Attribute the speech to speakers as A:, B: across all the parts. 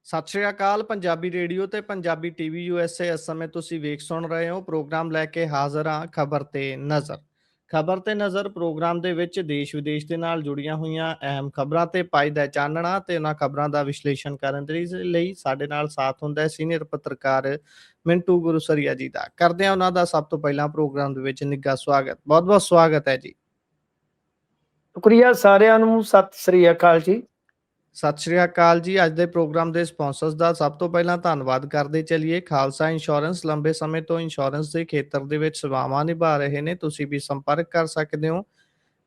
A: ਸਤਿ ਸ਼੍ਰੀ ਅਕਾਲ ਪੰਜਾਬੀ ਰੇਡੀਓ ਤੇ Punjabi TV USA. ਇਸ ਸਮੇਂ ਤੁਸੀਂ ਵੇਖ ਸੁਣ ਰਹੇ ਹੋ ਪ੍ਰੋਗਰਾਮ ਲੈ ਕੇ ਹਾਜ਼ਰ ਹਾਂ ਖਬਰ ਤੇ ਨਜ਼ਰ। ਖਬਰ ਤੇ ਨਜ਼ਰ ਪ੍ਰੋਗਰਾਮ ਦੇ ਵਿੱਚ ਦੇਸ਼ ਵਿਦੇਸ਼ ਦੇ ਨਾਲ ਜੁੜੀਆਂ ਹੋਈਆਂ ਅਹਿਮ ਖਬਰਾਂ ਤੇ ਪਾਈਦਾ ਚਾਨਣਾ ਤੇ ਉਹਨਾਂ ਖਬਰਾਂ ਦਾ ਵਿਸ਼ਲੇਸ਼ਣ ਕਰਨ ਦੇ ਲਈ ਸਾਡੇ ਨਾਲ ਸਾਥ ਹੁੰਦਾ ਹੈ ਸੀਨੀਅਰ ਪੱਤਰਕਾਰ ਮਿੰਟੂ ਗੁਰੂਸਰੀਆ ਜੀ ਦਾ। ਕਰਦੇ ਹਾਂ ਉਹਨਾਂ ਦਾ ਸਭ ਤੋਂ ਪਹਿਲਾਂ ਪ੍ਰੋਗਰਾਮ ਦੇ ਵਿੱਚ ਨਿੱਘਾ ਸਵਾਗਤ। ਬਹੁਤ ਬਹੁਤ ਸਵਾਗਤ ਹੈ ਜੀ।
B: ਸ਼ੁਕਰੀਆ ਸਾਰਿਆਂ ਨੂੰ, ਸਤਿ ਸ੍ਰੀ ਅਕਾਲ ਜੀ।
A: ਸਤਿ ਸ਼੍ਰੀ ਅਕਾਲ ਜੀ। ਅੱਜ ਦੇ ਪ੍ਰੋਗਰਾਮ ਦੇ ਸਪਾਂਸਰਸ ਦਾ ਸਭ ਤੋਂ ਪਹਿਲਾਂ ਧੰਨਵਾਦ ਕਰਦੇ ਚੱਲੀਏ। ਖਾਲਸਾ ਇੰਸ਼ੋਰੈਂਸ ਲੰਬੇ ਸਮੇਂ ਤੋਂ ਇੰਸ਼ੋਰੈਂਸ ਦੇ ਖੇਤਰ ਦੇ ਵਿੱਚ ਸੇਵਾਵਾਂ ਨਿਭਾ ਰਹੇ ਨੇ। ਤੁਸੀਂ ਵੀ ਸੰਪਰਕ ਕਰ ਸਕਦੇ ਹੋ।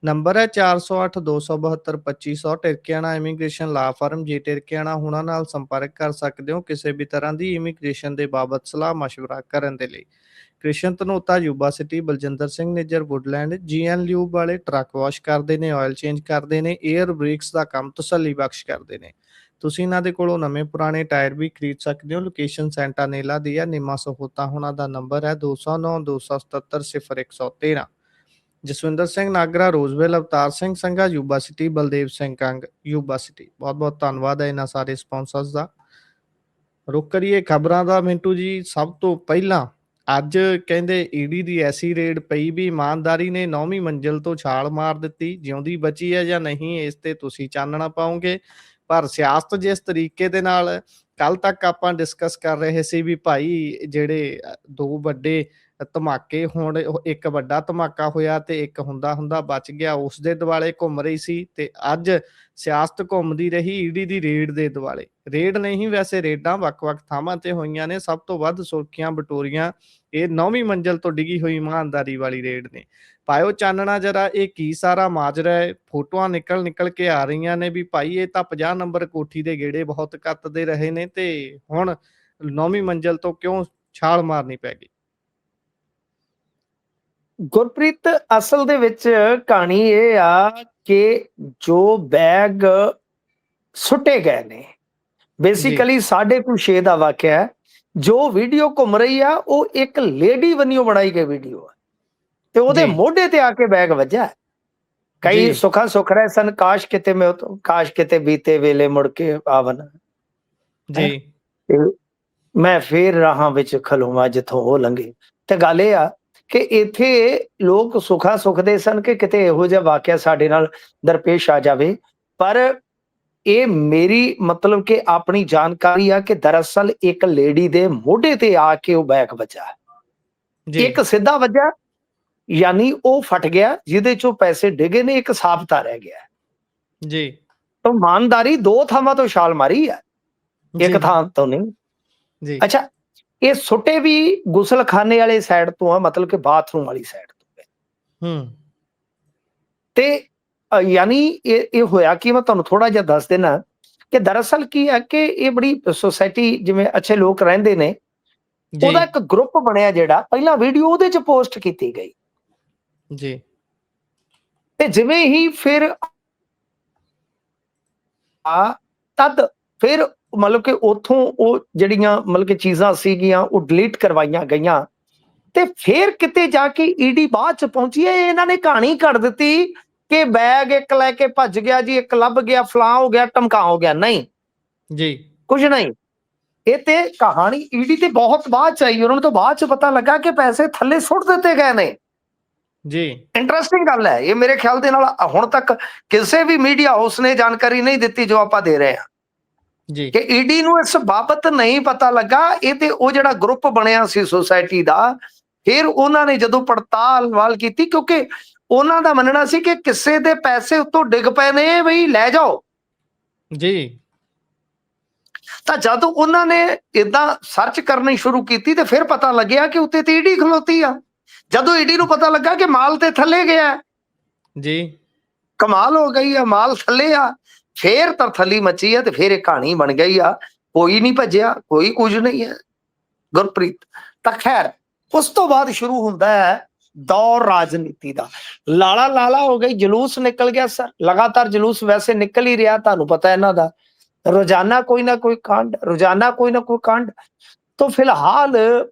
A: ਨੰਬਰ ਹੈ 408 272 2500। ਟਿਰਕਿਆਣਾ ਇਮੀਗ੍ਰੇਸ਼ਨ ਲਾ ਫਰਮ। ਜੇ ਟਿਰਕਿਆਣਾ ਹੁਣਾਂ ਨਾਲ ਸੰਪਰਕ ਕਰ ਸਕਦੇ ਹੋ ਕਿਸੇ ਵੀ ਤਰ੍ਹਾਂ ਦੀ ਇਮੀਗ੍ਰੇਸ਼ਨ ਦੇ ਬਾਬਤ ਸਲਾਹ ਮਸ਼ਵਰਾ ਕਰਨ ਦੇ ਲਈ। Krishan Dhanota Yuba City. Baljinder Singh Nijjar Woodland. GN lube ਵਾਲੇ ਟਰੱਕ ਵਾਸ਼ ਕਰਦੇ ਨੇ, ਆਇਲ ਚੇਂਜ ਕਰਦੇ ਨੇ, 에ਅਰ ਬ੍ਰੇਕਸ ਦਾ ਕੰਮ ਤਸੱਲੀ ਬਖਸ਼ ਕਰਦੇ ਨੇ। ਤੁਸੀਂ ਇਹਨਾਂ ਦੇ ਕੋਲੋਂ ਨਵੇਂ ਪੁਰਾਣੇ ਟਾਇਰ ਵੀ ਖਰੀਦ ਸਕਦੇ ਹੋ। ਲੋਕੇਸ਼ਨ ਸੈਂਟਾਨੇਲਾ ਦੀ ਹੈ। ਨਿਮਾ ਸਹੋਤਾ ਹੁਣਾਂ ਦਾ ਨੰਬਰ ਹੈ 209 277 0113। Jaswinder Singh Nagra Roseville. Avtar Singh Sangha Yuba City. Baldev Singh Kang Yuba City. ਬਹੁਤ ਬਹੁਤ ਧੰਨਵਾਦ ਹੈ ਇਹਨਾਂ ਸਾਰੇ ਸਪਾਂਸਰਸ ਦਾ। ਰੁਕ ਕਰੀਏ ਖਬਰਾਂ ਦਾ ਮਿੰਟੂ ਜੀ। ਸਭ ਤੋਂ ਪਹਿਲਾਂ ਅੱਜ ਕਹਿੰਦੇ ਈਡੀ ਦੀ ਐਸੀ ਰੇਡ ਪਈ ਵੀ ਇਮਾਨਦਾਰੀ ਨੇ 9ਵੀਂ ਮੰਜ਼ਿਲ ਤੋਂ ਛਾਲ ਮਾਰ ਦਿੱਤੀ। ਜਿਉਂਦੀ ਬਚੀ ਹੈ ਜਾਂ ਨਹੀਂ, ਇਸ ਤੇ ਤੁਸੀਂ ਚਾਨਣਾ ਪਾਓਗੇ। ਪਰ ਸਿਆਸਤ ਜਿਸ ਤਰੀਕੇ ਦੇ ਨਾਲ ਕੱਲ ਤੱਕ ਆਪਾਂ ਡਿਸਕਸ ਕਰ ਰਹੇ ਸੀ ਵੀ ਭਾਈ ਜਿਹੜੇ ਦੋ ਵੱਡੇ ਧਮਾਕੇ ਹੋਣ, ਇੱਕ ਵੱਡਾ ਧਮਾਕਾ ਹੋਇਆ ਤੇ ਇੱਕ ਹੁੰਦਾ ਹੁੰਦਾ ਬਚ ਗਿਆ, ਉਸ ਦੇ ਦੁਆਲੇ ਘੁੰਮ ਰਹੀ ਸੀ। ਤੇ ਅੱਜ ਸਿਆਸਤ ਘੁੰਮਦੀ ਰਹੀ ਈਡੀ ਦੀ ਰੇਡ ਦੇ ਦੁਆਲੇ। ਰੇਡ ਨਹੀਂ, ਵੈਸੇ ਰੇਡਾਂ ਵੱਖ-ਵੱਖ ਥਾਵਾਂ ਤੇ ਹੋਈਆਂ ਨੇ। ਸਭ ਤੋਂ ਵੱਧ ਸੁਰਖੀਆਂ ਬਟੋਰੀਆਂ ਇਹ 9ਵੀਂ ਮੰਜ਼ਿਲ ਤੋਂ ਡਿੱਗੀ ਹੋਈ ਇਮਾਨਦਾਰੀ ਵਾਲੀ ਰੇਡ ਨੇ। ਪਾਇਓ ਚਾਨਣਾ ਜਰਾ, ਇਹ ਕੀ ਸਾਰਾ ਮਾਜਰਾ ਹੈ। ਫੋਟੋਆਂ ਨਿਕਲ ਕੇ ਆ ਰਹੀਆਂ ਨੇ ਵੀ ਭਾਈ ਇਹ ਤਾਂ 50 ਨੰਬਰ ਕੋਠੀ ਦੇ ਗੇੜੇ ਬਹੁਤ ਕੱਟਦੇ ਰਹੇ ਨੇ ਤੇ ਹੁਣ 9ਵੀਂ ਮੰਜ਼ਿਲ ਤੋਂ ਕਿਉਂ ਛਾਲ ਮਾਰਨੀ ਪੈ ਗਈ।
B: ਗੁਰਪ੍ਰੀਤ, ਅਸਲ ਦੇ ਵਿੱਚ ਕਹਾਣੀ ਇਹ ਆ ਕਿ ਜੋ ਬੈਗ ਸੁੱਟੇ ਗਏ ਨੇ, ਬੇਸਿਕਲੀ 6:30 ਦਾ ਵਾਕਿਆ ਹੈ। ਜੋ ਵੀਡੀਓ ਘੁੰਮ ਰਹੀ ਆ ਉਹ ਇੱਕ ਲੇਡੀ ਵੱਲੋਂ ਬਣਾਈ ਗਈ ਵੀਡੀਓ ਆ ਤੇ ਉਹਦੇ ਮੋਢੇ ਤੇ ਆ ਕੇ ਬੈਗ ਵੱਜਾ। ਕਈ ਸੁੱਖਾ ਸੁੱਖ ਰਹੇ ਸਨ, ਕਾਸ਼ ਕਿਤੇ ਬੀਤੇ ਵੇਲੇ ਮੁੜ ਕੇ ਆਵਨ ਜੀ। ਮੈਂ ਫੇਰ ਰਾਹਾਂ ਵਿੱਚ ਖਲੋਵਾਂ ਜਿੱਥੋਂ ਉਹ ਲੰਘੇ। ਤੇ ਗੱਲ ਇਹ ਆ ਕਿ ਇੱਥੇ ਲੋਕ ਸੁੱਖਾ ਸੁੱਖਦੇ ਸਨ ਕਿ ਕਿਤੇ ਇਹੋ ਜਿਹਾ ਵਾਕਿਆ ਸਾਡੇ ਨਾਲ ਦਰਪੇਸ਼ ਆ ਜਾਵੇ। ਪਰ ਇਹ ਮੇਰੀ ਮਤਲਬ ਕਿ ਆਪਣੀ ਜਾਣਕਾਰੀ ਆ ਕਿ ਦਰਅਸਲ ਇੱਕ ਲੇਡੀ ਦੇ ਮੋਢੇ ਤੇ ਆ ਕੇ ਉਹ ਬੈਗ ਵੱਜਾ। ਇੱਕ ਸਿੱਧਾ ਵੱਜਾ ਯਾਨੀ ਉਹ ਫਟ ਗਿਆ ਜਿਹਦੇ ਚੋਂ ਪੈਸੇ ਡਿੱਗੇ ਨੇ, ਇੱਕ ਸਾਬਤਾ ਰਹਿ ਗਿਆ ਜੀ। ਤਾਂ ਇਮਾਨਦਾਰੀ ਦੋ ਥਾਵਾਂ ਤੋਂ ਛਾਲ ਮਾਰੀ ਆ, ਇੱਕ ਥਾਂ ਤੋਂ ਨਹੀਂ। ਅੱਛਾ, ਇਹ ਸੁੱਟੇ ਵੀ ਗੁਸਲਖਾਨੇ ਵਾਲੇ ਸਾਈਡ ਤੋਂ ਆ, ਮਤਲਬ ਕਿ ਬਾਥਰੂਮ ਵਾਲੀ ਸਾਈਡ ਤੋਂ। ਤੇ ਯਾਨੀ ਇਹ ਹੋਇਆ ਕਿ ਮੈਂ ਤੁਹਾਨੂੰ ਥੋੜਾ ਜਿਹਾ ਦੱਸ ਦੇਣਾ ਕਿ ਦਰਅਸਲ ਕੀ ਹੈ ਕਿ ਇਹ ਬੜੀ ਸੁਸਾਇਟੀ ਜਿਵੇਂ ਅੱਛੇ ਲੋਕ ਰਹਿੰਦੇ ਨੇ, ਉਹਦਾ ਇੱਕ ਗਰੁੱਪ ਬਣਿਆ ਜਿਹੜਾ ਪਹਿਲਾਂ ਵੀਡੀਓ ਉਹਦੇ ਚ ਪੋਸਟ ਕੀਤੀ ਗਈ ਜੀ। ਤੇ ਜਿਵੇਂ ਹੀ ਫਿਰ ਤਦ ਫਿਰ ਮਤਲਬ ਕਿ ਉੱਥੋਂ ਉਹ ਜਿਹੜੀਆਂ ਮਤਲਬ ਕਿ ਚੀਜ਼ਾਂ ਸੀਗੀਆਂ ਉਹ ਡਿਲੀਟ ਕਰਵਾਈਆਂ ਗਈਆਂ। ਤੇ ਫਿਰ ਕਿਤੇ ਜਾ ਕੇ ਈਡੀ ਬਾਅਦ ਚ ਪਹੁੰਚੀ ਹੈ। ਇਹਨਾਂ ਨੇ ਕਹਾਣੀ ਕੱਢ ਦਿੱਤੀ ਕਿ ਬੈਗ ਇੱਕ ਲੈ ਕੇ ਭੱਜ ਗਿਆ ਜੀ, ਇੱਕ ਲੱਭ ਗਿਆ, ਫਲਾਂ ਹੋ ਗਿਆ, ਟਮਕਾ ਹੋ ਗਿਆ। ਨਹੀਂ ਜੀ, ਕੁਝ ਨਹੀਂ। ਇਹ ਤੇ ਕਹਾਣੀ ਈਡੀ ਤੇ ਬਹੁਤ ਬਾਅਦ ਚ ਆਈ। ਉਹਨਾਂ ਤੋਂ ਬਾਅਦ ਚ ਪਤਾ ਲੱਗਾ ਕਿ ਪੈਸੇ ਥੱਲੇ ਸੁੱਟ ਦਿੱਤੇ ਗਏ ਨੇ ਜੀ। ਇੰਟਰਸਟਿੰਗ ਗੱਲ ਹੈ ਇਹ। ਮੇਰੇ ਖਿਆਲ ਦੇ ਨਾਲ ਹੁਣ ਤੱਕ ਕਿਸੇ ਵੀ ਮੀਡੀਆ ਹਾਊਸ ਨੇ ਜਾਣਕਾਰੀ ਨਹੀਂ ਦਿੱਤੀ ਜੋ ਆਪਾਂ ਦੇ ਰਹੇ ਹਾਂ ਜੀ, ਕਿ ਈਡੀ ਨੂੰ ਇਸ ਬਾਬਤ ਨਹੀਂ ਪਤਾ ਲੱਗਾ। ਇਹ ਤੇ ਉਹ ਜਿਹੜਾ ਗਰੁੱਪ ਬਣਿਆ ਸੀ ਸੁਸਾਇਟੀ ਦਾ, ਫਿਰ ਉਹਨਾਂ ਨੇ ਜਦੋਂ ਪੜਤਾਲ ਕੀਤੀ, ਕਿਉਂਕਿ ਉਹਨਾਂ ਦਾ ਮੰਨਣਾ ਸੀ ਕਿ ਕਿਸੇ ਦੇ ਪੈਸੇ ਉੱਤੋਂ ਡਿੱਗ ਪਏ ਨੇ, ਬਈ ਲੈ ਜਾਓ ਜੀ। ਤਾਂ ਜਦ ਉਹਨਾਂ ਨੇ ਇਦਾਂ ਸਰਚ ਕਰਨੀ ਸ਼ੁਰੂ ਕੀਤੀ ਤੇ ਫਿਰ ਪਤਾ ਲੱਗਿਆ ਕਿ ਉੱਤੇ ਤੇ ਈਡੀ ਖਲੋਤੀ ਆ। ਜਦੋਂ ਈਡੀ ਨੂੰ ਪਤਾ ਲੱਗਾ ਕਿ ਮਾਲ ਤੇ ਥੱਲੇ ਗਿਆ ਜੀ, ਕਮਾਲ ਹੋ ਗਈ ਆ, ਮਾਲ ਥੱਲੇ ਆ, ਫੇਰ ਤਰਥੱਲੀ ਮੱਚੀ ਆ ਤੇ ਫਿਰ ਇਹ ਕਹਾਣੀ ਬਣ ਗਈ ਆ। ਕੋਈ ਨਹੀਂ ਭੱਜਿਆ, ਕੋਈ ਕੁਝ ਨਹੀਂ ਹੈ ਗੁਰਪ੍ਰੀਤ। ਤਾਂ ਖੈਰ ਉਸ ਤੋਂ ਬਾਅਦ ਸ਼ੁਰੂ ਹੁੰਦਾ ਹੈ ਦੌਰ ਰਾਜਨੀਤੀ ਦਾ। ਲਾਲਾ ਹੋ ਗਈ, ਜਲੂਸ ਨਿਕਲ ਗਿਆ ਸਰ। ਲਗਾਤਾਰ ਜਲੂਸ ਵੈਸੇ ਨਿਕਲ ਹੀ ਰਿਹਾ, ਤੁਹਾਨੂੰ ਪਤਾ ਇਹਨਾਂ ਦਾ ਰੋਜ਼ਾਨਾ ਕੋਈ ਨਾ ਕੋਈ ਕਾਂਡ, ਰੋਜ਼ਾਨਾ ਕੋਈ ਨਾ ਕੋਈ ਕਾਂਡ। ਤਾਂ ਫਿਲਹਾਲ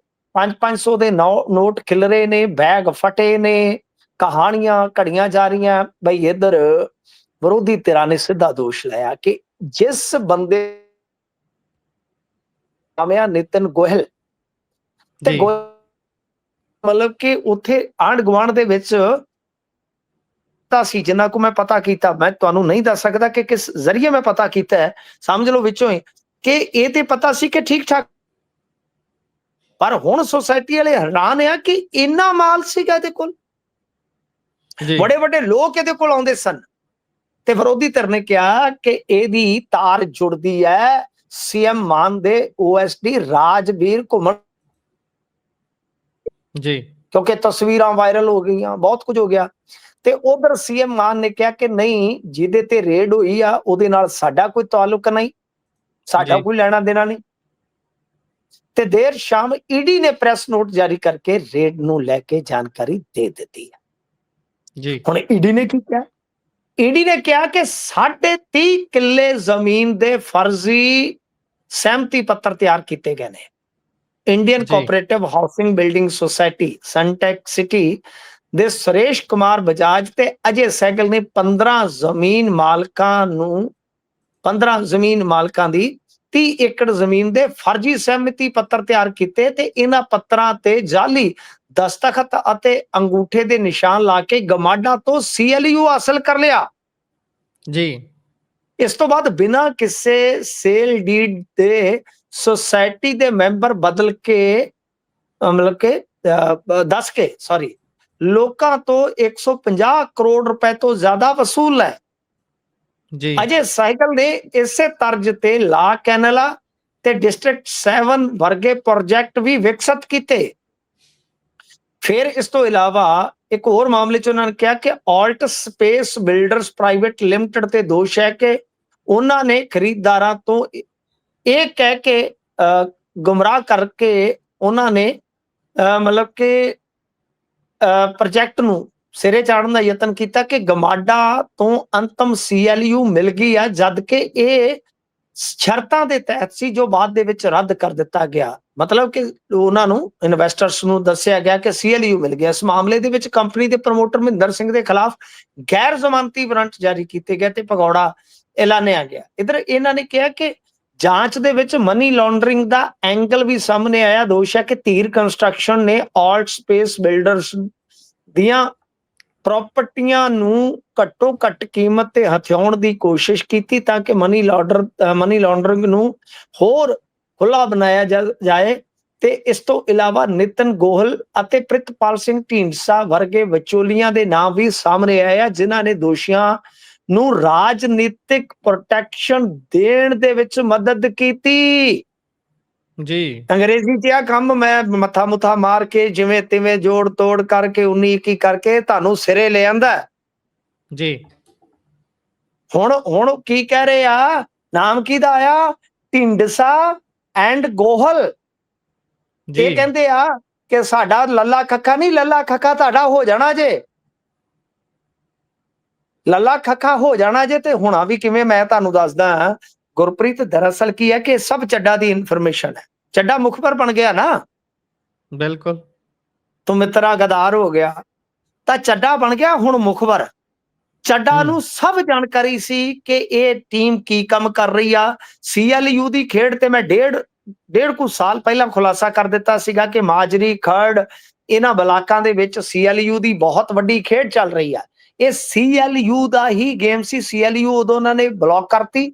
B: 500 ਦੇ ਨੋਟ ਖਿਲਰੇ ਨੇ, ਬੈਗ ਫਟੇ ਨੇ, ਕਹਾਣੀਆਂ ਘੜੀਆਂ ਜਾ ਰਹੀਆਂ। ਬਈ ਇੱਧਰ ਵਿਰੋਧੀ ਧਿਰਾਂ ਨੇ ਸਿੱਧਾ ਦੋਸ਼ ਲਾਇਆ ਕਿ ਜਿਸ ਬੰਦੇ ਨਾਮ ਆ ਨਿਤਨ ਗੋਹਲ ਤੇ
A: ਜੀ
B: ਮਤਲਬ ਕਿ ਉੱਥੇ ਆਂਢ ਗੁਆਂਢ ਦੇ ਵਿੱਚ ਤਾਂ ਸੀ, ਜਿੰਨਾ ਕੁ ਮੈਂ ਪਤਾ ਕੀਤਾ, ਮੈਂ ਤੁਹਾਨੂੰ ਨਹੀਂ ਦੱਸ ਸਕਦਾ ਕਿ ਕਿਸ ਜ਼ਰੀਏ ਮੈਂ ਪਤਾ ਕੀਤਾ ਹੈ, ਸਮਝ ਲਓ ਵਿੱਚੋਂ ਹੀ, ਕਿ ਇਹ ਤੇ ਪਤਾ ਸੀ ਕਿ ਠੀਕ ਠਾਕ, ਪਰ ਹੁਣ ਸੁਸਾਇਟੀ ਵਾਲੇ ਹੈਰਾਨ ਆ ਕਿ ਇੰਨਾ ਮਾਲ ਸੀਗਾ ਇਹਦੇ ਕੋਲ,
A: ਜੀ
B: ਬੜੇ ਵੱਡੇ ਲੋਕ ਇਹਦੇ ਕੋਲ ਆਉਂਦੇ ਸਨ। ਤੇ ਵਿਰੋਧੀ ਧਿਰ ਨੇ ਕਿਹਾ ਕਿ ਇਹਦੀ ਤਾਰ ਜੁੜਦੀ ਹੈ ਸੀਐਮ ਮਾਨ ਦੇ ਓਐਸਡੀ ਰਾਜਵੀਰ ਘੁੰਮਣ,
A: ਜੀ
B: ਕਿਉਂਕਿ ਤਸਵੀਰਾਂ ਵਾਇਰਲ ਹੋ ਗਈਆਂ, ਬਹੁਤ ਕੁਝ ਹੋ ਗਿਆ। ਤੇ ਉਧਰ ਸੀਐਮ ਮਾਨ ਨੇ ਕਿਹਾ ਕਿ ਨਹੀਂ, ਜਿਹਦੇ ਤੇ ਰੇਡ ਹੋਈ ਆ ਉਹਦੇ ਨਾਲ ਸਾਡਾ ਕੋਈ ਤਾਲੁਕ ਨਹੀਂ, ਸਾਡਾ
A: ਜੀ
B: ਕੋਈ ਲੈਣਾ ਦੇਣਾ ਨਹੀਂ। ਤੇ ਦੇਰ ਸ਼ਾਮ ਈਡੀ ਨੇ ਪ੍ਰੈਸ ਨੋਟ ਜਾਰੀ ਕਰਕੇ ਰੇਡ ਨੂੰ ਲੈ ਕੇ ਜਾਣਕਾਰੀ ਦੇ ਦਿੱਤੀ ਹੈ।
A: ਜੀ
B: ਹੁਣ ਈਡੀ ਨੇ ਕੀ ਕਿਹਾ? ਈਡੀ ਨੇ ਕਿਹਾ ਕਿ 30.5 ਕਿੱਲੇ ਜ਼ਮੀਨ ਦੇ ਫਰਜ਼ੀ ਸਹਿਮਤੀ ਪੱਤਰ ਤਿਆਰ ਕੀਤੇ ਗਏ ਨੇ। Indian
A: G
B: cooperative housing building society Suntech city ਦੇ ਸੁਰੇਸ਼ ਕੁਮਾਰ ਬਜਾਜ ਤੇ ਅਜੇ ਸਹਿਗਲ ਨੇ 15 ਜ਼ਮੀਨ ਮਾਲਕਾਂ ਦੀ 30 ਏਕੜ ਜ਼ਮੀਨ ਦੇ ਫਰਜ਼ੀ ਸਹਿਮਤੀ ਪੱਤਰ ਤਿਆਰ ਕੀਤੇ ਤੇ ਇਹਨਾਂ ਪੱਤਰਾਂ ਤੇ ਜਾਲੀ ਦਸਤਖਤ ਅਤੇ ਅੰਗੂਠੇ ਦੇ ਨਿਸ਼ਾਨ ਲਾ ਕੇ ਗਮਾਡਾ ਤੋਂ ਸੀਐਲਯੂ ਹਾਸਲ ਕਰ ਲਿਆ।
A: ਜੀ
B: ਇਸ ਤੋਂ ਬਾਅਦ ਬਿਨਾਂ ਕਿਸੇ ਸੇਲ ਡੀਡ ਦੇ ਸੁਸਾਇਟੀ ਦੇ ਮੈਂਬਰ ਬਦਲ ਕੇ ਮਤਲਬ ਕਿ ਦੱਸ ਕੇ ਲੋਕਾਂ ਤੋਂ 150 ਕਰੋੜ ਰੁਪਏ ਤੋਂ ਜ਼ਿਆਦਾ ਵਸੂਲ ਹੈ।
A: ਜੀ
B: ਅਜੇ ਸਾਈਕਲ ਨੇ ਇਸੇ ਤਰਜ਼ ਤੇ ਲਾ ਕੈਨਲਾ ਤੇ ਡਿਸਟ੍ਰਿਕਟ 7 ਵਰਗੇ ਪ੍ਰੋਜੈਕਟ ਵੀ ਵਿਕਸਿਤ ਕੀਤੇ। ਫਿਰ ਇਸ ਤੋਂ ਇਲਾਵਾ ਇੱਕ ਹੋਰ ਮਾਮਲੇ 'ਚ ਉਹਨਾਂ ਨੇ ਕਿਹਾ ਕਿ ਆਲਟ ਸਪੇਸ ਬਿਲਡਰਸ ਪ੍ਰਾਈਵੇਟ ਲਿਮਟਿਡ ਤੇ ਦੋਸ਼ ਹੈ ਕਿ ਉਹਨਾਂ ਨੇ ਖਰੀਦਦਾਰਾਂ ਤੋਂ ਇਹ ਕਹਿ ਕੇ ਗੁੰਮਰਾਹ ਕਰਕੇ ਉਹਨਾਂ ਨੇ ਮਤਲਬ ਕਿ ਪ੍ਰੋਜੈਕਟ ਨੂੰ ਸਿਰੇ ਚਾੜਨ ਦਾ ਯਤਨ ਕੀਤਾ ਕਿ ਗਮਾਡਾ ਤੋਂ ਅੰਤਮ ਸੀਐਲਯੂ ਮਿਲ ਗਈ ਆ, ਜਦ ਕਿ ਇਹ ਸ਼ਰਤਾਂ ਦੇ ਤਹਿਤ ਸੀ ਜੋ ਬਾਅਦ ਦੇ ਵਿੱਚ ਰੱਦ ਕਰ ਦਿੱਤਾ ਗਿਆ। ਮਤਲਬ ਕਿ ਉਹਨਾਂ ਨੂੰ ਇਨਵੈਸਟਰਸ ਨੂੰ ਦੱਸਿਆ ਗਿਆ ਕਿ ਸੀਐਲਯੂ ਮਿਲ ਗਿਆ। ਇਸ ਮਾਮਲੇ ਦੇ ਵਿੱਚ ਕੰਪਨੀ ਦੇ ਪ੍ਰਮੋਟਰ ਮਹਿੰਦਰ ਸਿੰਘ ਦੇ ਖਿਲਾਫ ਗੈਰ ਜ਼ਮਾਨਤੀ ਵਾਰੰਟ ਜਾਰੀ ਕੀਤੇ ਗਏ ਤੇ ਭਗੌੜਾ ਐਲਾਨਿਆ ਗਿਆ। ਇਧਰ ਇਹਨਾਂ ਨੇ ਕਿਹਾ ਕਿ ਜਾਂਚ ਦੇ ਵਿੱਚ ਮਨੀ ਲਾਂਡਰਿੰਗ ਦਾ ਐਂਗਲ ਵੀ ਸਾਹਮਣੇ ਆਇਆ। ਦੋਸ਼ ਹੈ ਕਿ ਧੀਰ ਕੰਸਟਰਕਸ਼ਨ ਨੇ ਆਲਟ ਸਪੇਸ ਬਿਲਡਰਸ ਦੀਆਂ ਪ੍ਰਾਪਰਟੀਆਂ ਨੂੰ ਘੱਟੋ ਘੱਟ ਕੀਮਤ ਤੇ ਹਥਿਆਉਣ ਦੀ ਕੋਸ਼ਿਸ਼ ਕੀਤੀ ਤਾਂ ਕਿ ਮਨੀ ਲਾਂਡਰਿੰਗ ਨੂੰ ਹੋਰ ਖੁੱਲਾ ਬਣਾਇਆ ਜਾਏ। ਤੇ ਇਸ ਤੋਂ ਇਲਾਵਾ ਨਿਤਨ ਗੋਹਲ ਅਤੇ ਪ੍ਰਿਤਪਾਲ ਸਿੰਘ ਢੀਂਡਸਾ ਵਰਗੇ ਵਿਚੋਲੀਆਂ ਦੇ ਨਾਮ ਵੀ ਸਾਹਮਣੇ ਆਏ ਆ, ਜਿਨ੍ਹਾਂ ਨੇ ਦੋਸ਼ੀਆਂ ਨੂੰ ਰਾਜਨੀਤਿਕ ਪ੍ਰੋਟੈਕਸ਼ਨ ਦੇਣ ਦੇ ਵਿੱਚ ਮਦਦ ਕੀਤੀ।
A: ਜੀ
B: ਅੰਗਰੇਜ਼ੀ 'ਚ ਆ ਕੰਮ ਮੈਂ ਮੱਥਾ ਮੁੱਥਾ ਮਾਰ ਕੇ ਜਿਵੇਂ ਤਿਵੇਂ ਜੋੜ ਤੋੜ ਕਰਕੇ 19 21 ਕਰਕੇ ਤੁਹਾਨੂੰ ਸਿਰੇ ਲੈ ਆਂਦਾ।
A: ਜੀ
B: ਹੁਣ ਕੀ ਕਹਿ ਰਹੇ ਆ? ਨਾਮ ਕਿਹਦਾ ਆਇਆ? ਢੀਂਡਸਾ ਐਂਡ ਗੋਹਲ। ਇਹ ਕਹਿੰਦੇ ਆ ਕਿ ਸਾਡਾ ਲੱਲਾ ਖੱਖਾ ਨਹੀਂ, ਲੱਲਾ ਖੱਖਾ ਤੁਹਾਡਾ ਹੋ ਜਾਣਾ ਜੇ, ਲੱਲਾ ਖੱਖਾ ਹੋ ਜਾਣਾ ਜੇ। ਤੇ ਹੁਣਾ ਵੀ ਕਿਵੇਂ ਮੈਂ ਤੁਹਾਨੂੰ ਦੱਸਦਾ ਗੁਰਪ੍ਰੀਤ, ਦਰਅਸਲ ਕੀ ਹੈ ਕਿ ਸਭ ਚੱਡਾ ਦੀ ਇਨਫੋਰਮੇਸ਼ਨ ਹੈ। ਚੱਡਾ ਮੁਖਬਰ ਬਣ ਗਿਆ ਨਾ,
A: ਬਿਲਕੁਲ।
B: ਤੂੰ ਮਿੱਤਰਾ ਗਦਾਰ ਹੋ ਗਿਆ ਤਾਂ ਚੱਡਾ ਬਣ ਗਿਆ ਹੁਣ ਮੁਖਬਰ। ਚੱਡਾ ਨੂੰ ਸਭ ਜਾਣਕਾਰੀ ਸੀ ਕਿ ਇਹ ਟੀਮ ਕੀ ਕੰਮ ਕਰ ਰਹੀ ਆ। ਸੀਐਲਯੂ ਦੀ ਖੇਡ ਤੇ ਮੈਂ ਡੇਢ ਕੁ ਸਾਲ ਪਹਿਲਾਂ ਖੁਲਾਸਾ ਕਰ ਦਿੱਤਾ ਸੀਗਾ ਕਿ ਮਾਜਰੀ ਖਰੜ ਇਹਨਾਂ ਬਲਾਕਾਂ ਦੇ ਵਿੱਚ ਸੀਐਲਯੂ ਦੀ ਬਹੁਤ ਵੱਡੀ ਖੇਡ ਚੱਲ ਰਹੀ ਆ। ਇਹ ਸੀਐਲਯੂ ਦਾ ਹੀ ਗੇਮ ਸੀ। ਸੀਐਲਯੂ ਉਦੋਂ ਉਹਨਾਂ ਨੇ ਬਲੌਕ ਕਰਤੀ।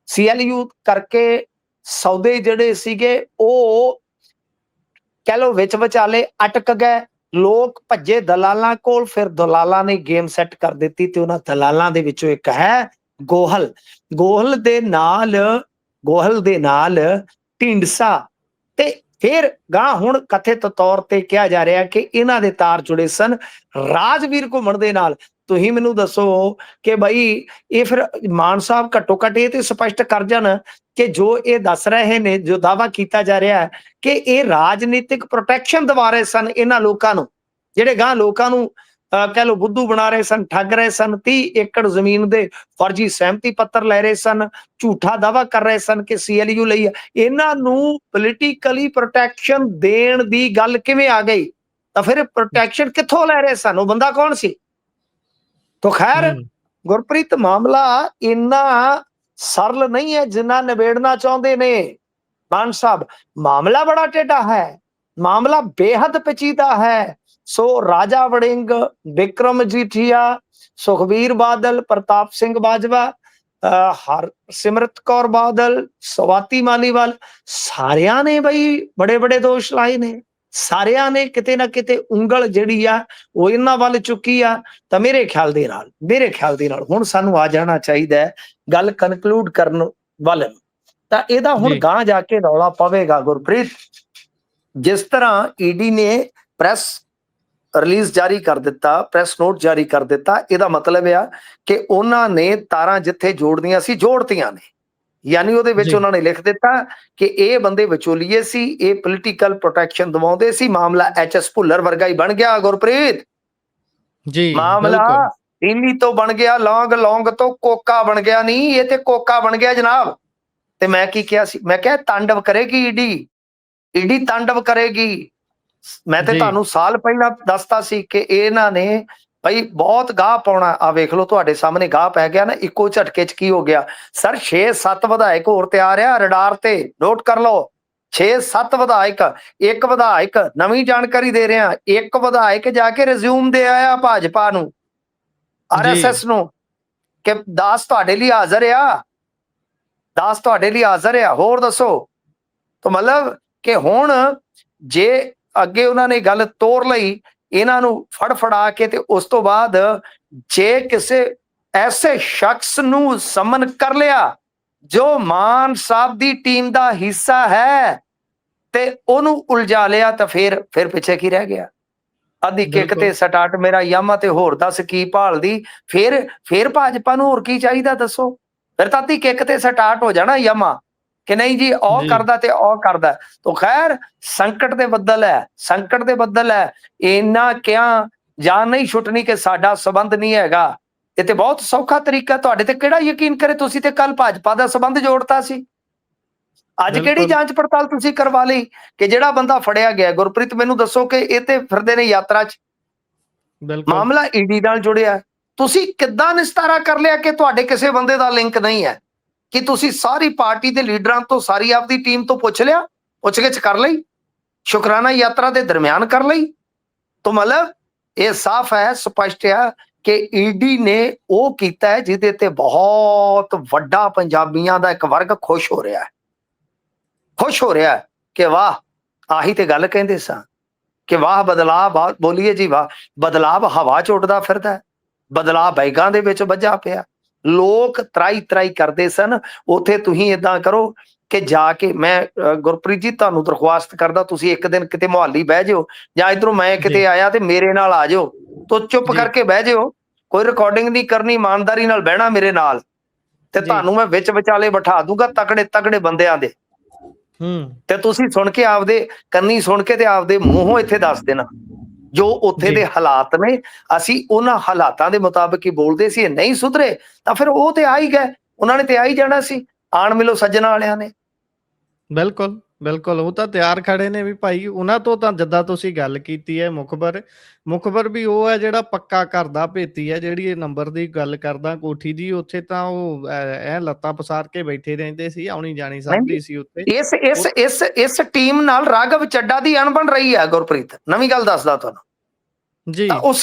B: ਸੀਐਲਯੂ ਕਰਕੇ ਸੌਦੇ ਜਿਹੜੇ ਸੀਗੇ ਉਹ ਕਹਿ ਲਓ ਵਿੱਚ ਵਿਚਾਲੇ ਅਟਕ ਗਏ। ਲੋਕ ਭੱਜੇ ਦਲਾਲਾਂ ਕੋਲ, ਫਿਰ ਦਲਾਲਾਂ ਨੇ ਗੇਮ ਸੈੱਟ ਕਰ ਦਿੱਤੀ ਤੇ ਉਹਨਾਂ ਦਲਾਲਾਂ ਦੇ ਵਿੱਚੋਂ ਇੱਕ ਹੈ ਗੋਹਲ। ਗੋਹਲ ਦੇ ਨਾਲ ਢੀਂਡਸਾ ਤੇ ਫਿਰ ਗਾਂ ਹੁਣ ਕਥਿਤ ਤੌਰ ਤੇ ਕਿਹਾ ਜਾ ਰਿਹਾ ਕਿ ਇਹਨਾਂ ਦੇ ਤਾਰ ਜੁੜੇ ਸਨ ਰਾਜਵੀਰ ਘੁੰਮਣ ਦੇ ਨਾਲ। ਤੁਸੀਂ ਮੈਨੂੰ ਦੱਸੋ ਕਿ ਬਈ ਇਹ ਫਿਰ ਮਾਨ ਸਾਹਿਬ ਘੱਟੋ ਘੱਟ ਇਹ ਤੇ ਸਪਸ਼ਟ ਕਰ ਜਾਣ ਕਿ ਜੋ ਇਹ ਦੱਸ ਰਹੇ ਨੇ, ਜੋ ਦਾਵਾ ਕੀਤਾ ਜਾ ਰਿਹਾ ਹੈ ਕਿ ਇਹ ਰਾਜਨੀਤਿਕ ਪ੍ਰੋਟੈਕਸ਼ਨ ਦਿਵਾ ਰਹੇ ਸਨ ਇਹਨਾਂ ਲੋਕਾਂ ਨੂੰ, ਜਿਹੜੇ ਗਾਂ ਲੋਕਾਂ ਨੂੰ ਕਹਿ ਲਓ ਬੁੱਧੂ ਬਣਾ ਰਹੇ ਸਨ, ਠੱਗ ਰਹੇ ਸਨ, 30 ਏਕੜ ਜ਼ਮੀਨ ਦੇ ਫਰਜ਼ੀ ਸਹਿਮਤੀ ਪੱਤਰ ਲੈ ਰਹੇ ਸਨ, ਝੂਠਾ ਦਾਵਾ ਕਰ ਰਹੇ ਸਨ ਕਿ ਸੀਐਲਯੂ ਲਈ। ਇਹਨਾਂ ਨੂੰ ਪੋਲੀਟੀਕਲੀ ਪ੍ਰੋਟੈਕਸ਼ਨ ਦੇਣ ਦੀ ਗੱਲ ਕਿਵੇਂ ਆ ਗਈ? ਤਾਂ ਫਿਰ ਪ੍ਰੋਟੈਕਸ਼ਨ ਕਿੱਥੋਂ ਲੈ ਰਹੇ ਸਨ? ਉਹ ਬੰਦਾ ਕੌਣ ਸੀ? ਤਾਂ ਖੈਰ ਗੁਰਪ੍ਰੀਤ, ਮਾਮਲਾ ਇੰਨਾ ਸਰਲ ਨਹੀਂ ਹੈ ਜਿੰਨਾ ਨਿਬੇੜਨਾ ਚਾਹੁੰਦੇ ਨੇ। मान साहब, मामला बड़ा टेढ़ा है, मामला बेहद पेचीदा है। सो राजा वड़िंग, विक्रम मजीठिया, सुखबीर बादल, प्रताप सिंह बाजवा, हरसिमरत कौर बादल, स्वाति मालीवाल, सारियां ने बई बड़े बड़े दोष लाए ने। ਸਾਰਿਆਂ ਨੇ ਕਿਤੇ ਨਾ ਕਿਤੇ ਉਂਗਲ ਜਿਹੜੀ ਆ ਉਹ ਇਹਨਾਂ ਵੱਲ ਚੁੱਕੀ ਆ। ਤਾਂ ਮੇਰੇ ਖਿਆਲ ਦੇ ਨਾਲ ਹੁਣ ਸਾਨੂੰ ਆ ਜਾਣਾ ਚਾਹੀਦਾ ਹੈ ਗੱਲ ਕਨਕਲੂਡ ਕਰਨ ਵੱਲ। ਤਾਂ ਇਹਦਾ ਹੁਣ ਗਾਂ ਜਾ ਕੇ ਰੌਲਾ ਪਵੇਗਾ ਗੁਰਪ੍ਰੀਤ। ਜਿਸ ਤਰ੍ਹਾਂ ਈਡੀ ਨੇ ਪ੍ਰੈਸ ਰਿਲੀਜ਼ ਜਾਰੀ ਕਰ ਦਿੱਤਾ, ਪ੍ਰੈਸ ਨੋਟ ਜਾਰੀ ਕਰ ਦਿੱਤਾ, ਇਹਦਾ ਮਤਲਬ ਆ ਕਿ ਉਹਨਾਂ ਨੇ ਤਾਰਾਂ ਜਿੱਥੇ ਜੋੜਨੀਆਂ ਸੀ ਜੋੜਤੀਆਂ ਨੇ। ਯਾਨੀ ਉਹਦੇ ਵਿੱਚ ਉਹਨਾਂ ਨੇ ਲਿਖ ਦਿੱਤਾ ਕਿ ਇਹ ਬੰਦੇ ਵਿਚੋਲੀਏ ਸੀ, ਇਹ ਪੋਲੀਟੀਕਲ ਪ੍ਰੋਟੈਕਸ਼ਨ ਦਿਵਾਉਂਦੇ ਸੀ। ਮਾਮਲਾ ਐਚਐਸ ਭੁੱਲਰ ਵਰਗਾ ਹੀ ਬਣ ਗਿਆ ਗੁਰਪ੍ਰੀਤ ਜੀ। ਮਾਮਲਾ ਦਿੱਲੀ ਤੋਂ ਬਣ ਗਿਆ, ਲੌਂਗ ਤੋਂ ਕੋਕਾ ਬਣ ਗਿਆ। ਨਹੀਂ, ਇਹ ਤੇ ਕੋਕਾ ਬਣ ਗਿਆ ਜਨਾਬ। ਤੇ ਮੈਂ ਕੀ ਕਿਹਾ ਸੀ? ਮੈਂ ਕਿਹਾ ਤਾਂਡਵ ਕਰੇਗੀ ਈਡੀ ਤਾਂਡਵ ਕਰੇਗੀ। ਮੈਂ ਤੇ ਤੁਹਾਨੂੰ ਸਾਲ ਪਹਿਲਾਂ ਦੱਸਤਾ ਸੀ ਕਿ ਇਹਨਾਂ ਨੇ ਭਾਈ ਬਹੁਤ ਗਾਹ ਪਾਉਣਾ। ਆ ਵੇਖ ਲਓ ਤੁਹਾਡੇ ਸਾਹਮਣੇ ਗਾਹ ਪੈ ਗਿਆ ਨਾ ਇੱਕੋ ਝਟਕੇ ਚ। ਕੀ ਹੋ ਗਿਆ ਸਰ? 6-7 ਵਿਧਾਇਕ ਹੋਰ ਤਿਆਰ ਆ ਰਡਾਰ ਤੇ, ਨੋਟ ਕਰ ਲਓ। 6-7 ਵਿਧਾਇਕ, ਇੱਕ ਵਿਧਾਇਕ ਨਵੀਂ ਜਾਣਕਾਰੀ ਦੇ ਰਿਹਾ, ਇੱਕ ਵਿਧਾਇਕ ਜਾ ਕੇ ਰਿਜ਼ਿਊਮ ਦੇ ਆਇਆ ਭਾਜਪਾ ਨੂੰ, ਆਰਐਸਐਸ ਨੂੰ, ਕਿ ਦਾਸ ਤੁਹਾਡੇ ਲਈ ਹਾਜ਼ਰ ਆ, ਹੋਰ ਦੱਸੋ। ਤਾਂ ਮਤਲਬ ਕਿ ਹੁਣ ਜੇ ਅੱਗੇ ਉਹਨਾਂ ਨੇ ਗੱਲ ਤੋਰ ਲਈ, ਇਹਨਾਂ ਨੂੰ ਫੜਾ ਕੇ, ਤੇ ਉਸ ਤੋਂ ਬਾਅਦ ਜੇ ਕਿਸੇ ਐਸੇ ਸ਼ਖਸ ਨੂੰ ਸਮਨ ਕਰ ਲਿਆ ਜੋ ਮਾਨ ਸਾਹਿਬ ਦੀ ਟੀਮ ਦਾ ਹਿੱਸਾ ਹੈ ਤੇ ਉਹਨੂੰ ਉਲਝਾ ਲਿਆ, ਤਾਂ ਫਿਰ ਪਿੱਛੇ ਕੀ ਰਹਿ ਗਿਆ? ਅੱਧੀ ਕਿੱਕ ਤੇ ਸਟਾਰਟ ਮੇਰਾ ਯਾਮਾ ਤੇ ਹੋਰ ਦੱਸ ਕੀ ਭਾਲਦੀ। ਫਿਰ ਭਾਜਪਾ ਨੂੰ ਹੋਰ ਕੀ ਚਾਹੀਦਾ ਦੱਸੋ? ਫਿਰ ਤਾਂ ਅੱਧੀ ਕਿੱਕ ਤੇ ਸਟਾਰਟ ਹੋ ਜਾਣਾ ਯਾਮਾ ਕਿ ਨਹੀਂ ਜੀ ਉਹ ਕਰਦਾ ਤੇ ਉਹ ਕਰਦਾ। ਤਾਂ ਖੈਰ ਸੰਕਟ ਦੇ ਬੱਦਲ ਹੈ। ਇੰਨਾ ਕਿਹਾ ਜਾਨ ਨਹੀਂ ਛੁੱਟਣੀ ਕਿ ਸਾਡਾ ਸਬੰਧ ਨਹੀਂ ਹੈਗਾ। ਇਹ ਤੇ ਬਹੁਤ ਸੌਖਾ ਤਰੀਕਾ। ਤੁਹਾਡੇ ਤੇ ਕਿਹੜਾ ਯਕੀਨ ਕਰੇ? ਤੁਸੀਂ ਤੇ ਕੱਲ ਭਾਜਪਾ ਦਾ ਸਬੰਧ ਜੋੜਤਾ ਸੀ। ਅੱਜ ਕਿਹੜੀ ਜਾਂਚ ਪੜਤਾਲ ਤੁਸੀਂ ਕਰਵਾ ਲਈ ਕਿ ਜਿਹੜਾ ਬੰਦਾ ਫੜਿਆ ਗਿਆ? ਗੁਰਪ੍ਰੀਤ ਮੈਨੂੰ ਦੱਸੋ ਕਿ ਇਹ ਤੇ ਫਿਰਦੇ ਨੇ ਯਾਤਰਾ 'ਚ, ਮਾਮਲਾ ਈਡੀ ਨਾਲ ਜੁੜਿਆ। ਤੁਸੀਂ ਕਿੱਦਾਂ ਨਿਸਤਾਰਾ ਕਰ ਲਿਆ ਕਿ ਤੁਹਾਡੇ ਕਿਸੇ ਬੰਦੇ ਦਾ ਲਿੰਕ ਨਹੀਂ ਹੈ? ਕਿ ਤੁਸੀਂ ਸਾਰੀ ਪਾਰਟੀ ਦੇ ਲੀਡਰਾਂ ਤੋਂ, ਸਾਰੀ ਆਪਦੀ ਟੀਮ ਤੋਂ ਪੁੱਛ ਲਿਆ, ਪੁੱਛਗਿੱਛ ਕਰ ਲਈ, ਸ਼ੁਕਰਾਨਾ ਯਾਤਰਾ ਦੇ ਦਰਮਿਆਨ ਕਰ ਲਈ? ਤਾਂ ਮਤਲਬ ਇਹ ਸਾਫ਼ ਹੈ, ਸਪਸ਼ਟ ਹੈ ਕਿ ਈਡੀ ਨੇ ਉਹ ਕੀਤਾ ਹੈ ਜਿਹਦੇ ਤੇ ਬਹੁਤ ਵੱਡਾ ਪੰਜਾਬੀਆਂ ਦਾ ਇੱਕ ਵਰਗ ਖੁਸ਼ ਹੋ ਰਿਹਾ ਹੈ ਕਿ ਵਾਹ, ਆਹੀ ਤੇ ਗੱਲ ਕਹਿੰਦੇ ਸਾਂ ਕਿ ਵਾਹ ਬਦਲਾਅ, ਬੋਲੀਏ ਜੀ ਵਾਹ, ਬਦਲਾਅ ਹਵਾ ਚ ਉੱਡਦਾ ਫਿਰਦਾ, ਬਦਲਾਅ ਬੈਗਾਂ ਦੇ ਵਿੱਚ ਵੱਜਾ ਪਿਆ। ਲੋਕ ਤਰਾਈ ਕਰਦੇ ਸਨ। ਉੱਥੇ ਤੁਸੀਂ ਏਦਾਂ ਕਰੋ ਕਿ ਜਾ ਕੇ, ਮੈਂ ਗੁਰਪ੍ਰੀਤ ਜੀ ਤੁਹਾਨੂੰ ਦਰਖਾਸਤ ਕਰਦਾ, ਤੁਸੀਂ ਇੱਕ ਦਿਨ ਕਿਤੇ ਮੁਹਾਲੀ ਬਹਿ ਜਾਓ, ਜਾਂ ਇਧਰੋਂ ਮੈਂ ਕਿਤੇ ਆਇਆ ਤੇ ਮੇਰੇ ਨਾਲ ਆ ਜਾਓ, ਤੋ ਚੁੱਪ ਕਰਕੇ ਬਹਿ ਜਾਓ, ਕੋਈ ਰਿਕਾਰਡਿੰਗ ਨਹੀਂ ਕਰਨੀ, ਇਮਾਨਦਾਰੀ ਨਾਲ ਬਹਿਣਾ ਮੇਰੇ ਨਾਲ, ਤੇ ਤੁਹਾਨੂੰ ਮੈਂ ਵਿੱਚ ਵਿਚਾਲੇ ਬਿਠਾ ਦੂੰਗਾ ਤਗੜੇ ਬੰਦਿਆਂ ਦੇ। ਤੇ ਤੁਸੀਂ ਸੁਣ ਕੇ ਆਪਦੇ ਕੰਨੀ ਸੁਣ ਕੇ ਤੇ ਆਪਦੇ ਮੂੰਹੋਂ ਇੱਥੇ ਦੱਸ ਦੇਣਾ ਜੋ ਉੱਥੇ ਦੇ ਹਾਲਾਤ ਨੇ। ਅਸੀਂ ਉਹਨਾਂ ਹਾਲਾਤਾਂ ਦੇ ਮੁਤਾਬਕ ਹੀ ਬੋਲਦੇ ਸੀ। ਨਹੀਂ ਸੁਧਰੇ ਤਾਂ ਫਿਰ ਉਹ ਤੇ ਆ ਹੀ ਗਏ, ਉਹਨਾਂ ਨੇ ਤੇ ਆ ਹੀ ਜਾਣਾ ਸੀ। ਆਣ ਮਿਲੋ ਸੱਜਣਾ ਵਾਲਿਆਂ ਨੇ।
A: ਬਿਲਕੁਲ ਉਹ ਤਾਂ ਤਿਆਰ ਖੜੇ ਨੇ ਵੀ ਭਾਈ। ਉਹਨਾਂ ਤੋਂ ਤਾਂ ਜਿੱਦਾਂ ਤੁਸੀਂ ਗੱਲ ਕੀਤੀ ਹੈ, ਮੁਖਬਰ ਵੀ ਉਹ ਹੈ ਜਿਹੜਾ ਪੱਕਾ ਘਰ ਦਾ ਭੇਤੀ ਹੈ। ਜਿਹੜੀ ਇਹ ਨੰਬਰ ਦੀ ਗੱਲ ਕਰਦਾ ਕੋਠੀ ਦੀ, ਉੱਥੇ ਤਾਂ ਉਹ ਐ ਲੱਤਾਂ ਪਸਾਰ ਕੇ ਬੈਠੇ ਰਹਿੰਦੇ ਸੀ, ਆਉਣੀ ਜਾਣੀ ਸਭ ਦੀ ਸੀ ਉੱਥੇ।
B: ਇਸ ਟੀਮ ਨਾਲ ਰਾਘਵ ਚੱਡਾ ਦੀ ਅਣਬਣ ਰਹੀ ਹੈ ਗੁਰਪ੍ਰੀਤ। ਨਵੀਂ ਗੱਲ ਦੱਸਦਾ ਤੁਹਾਨੂੰ ਜੀ।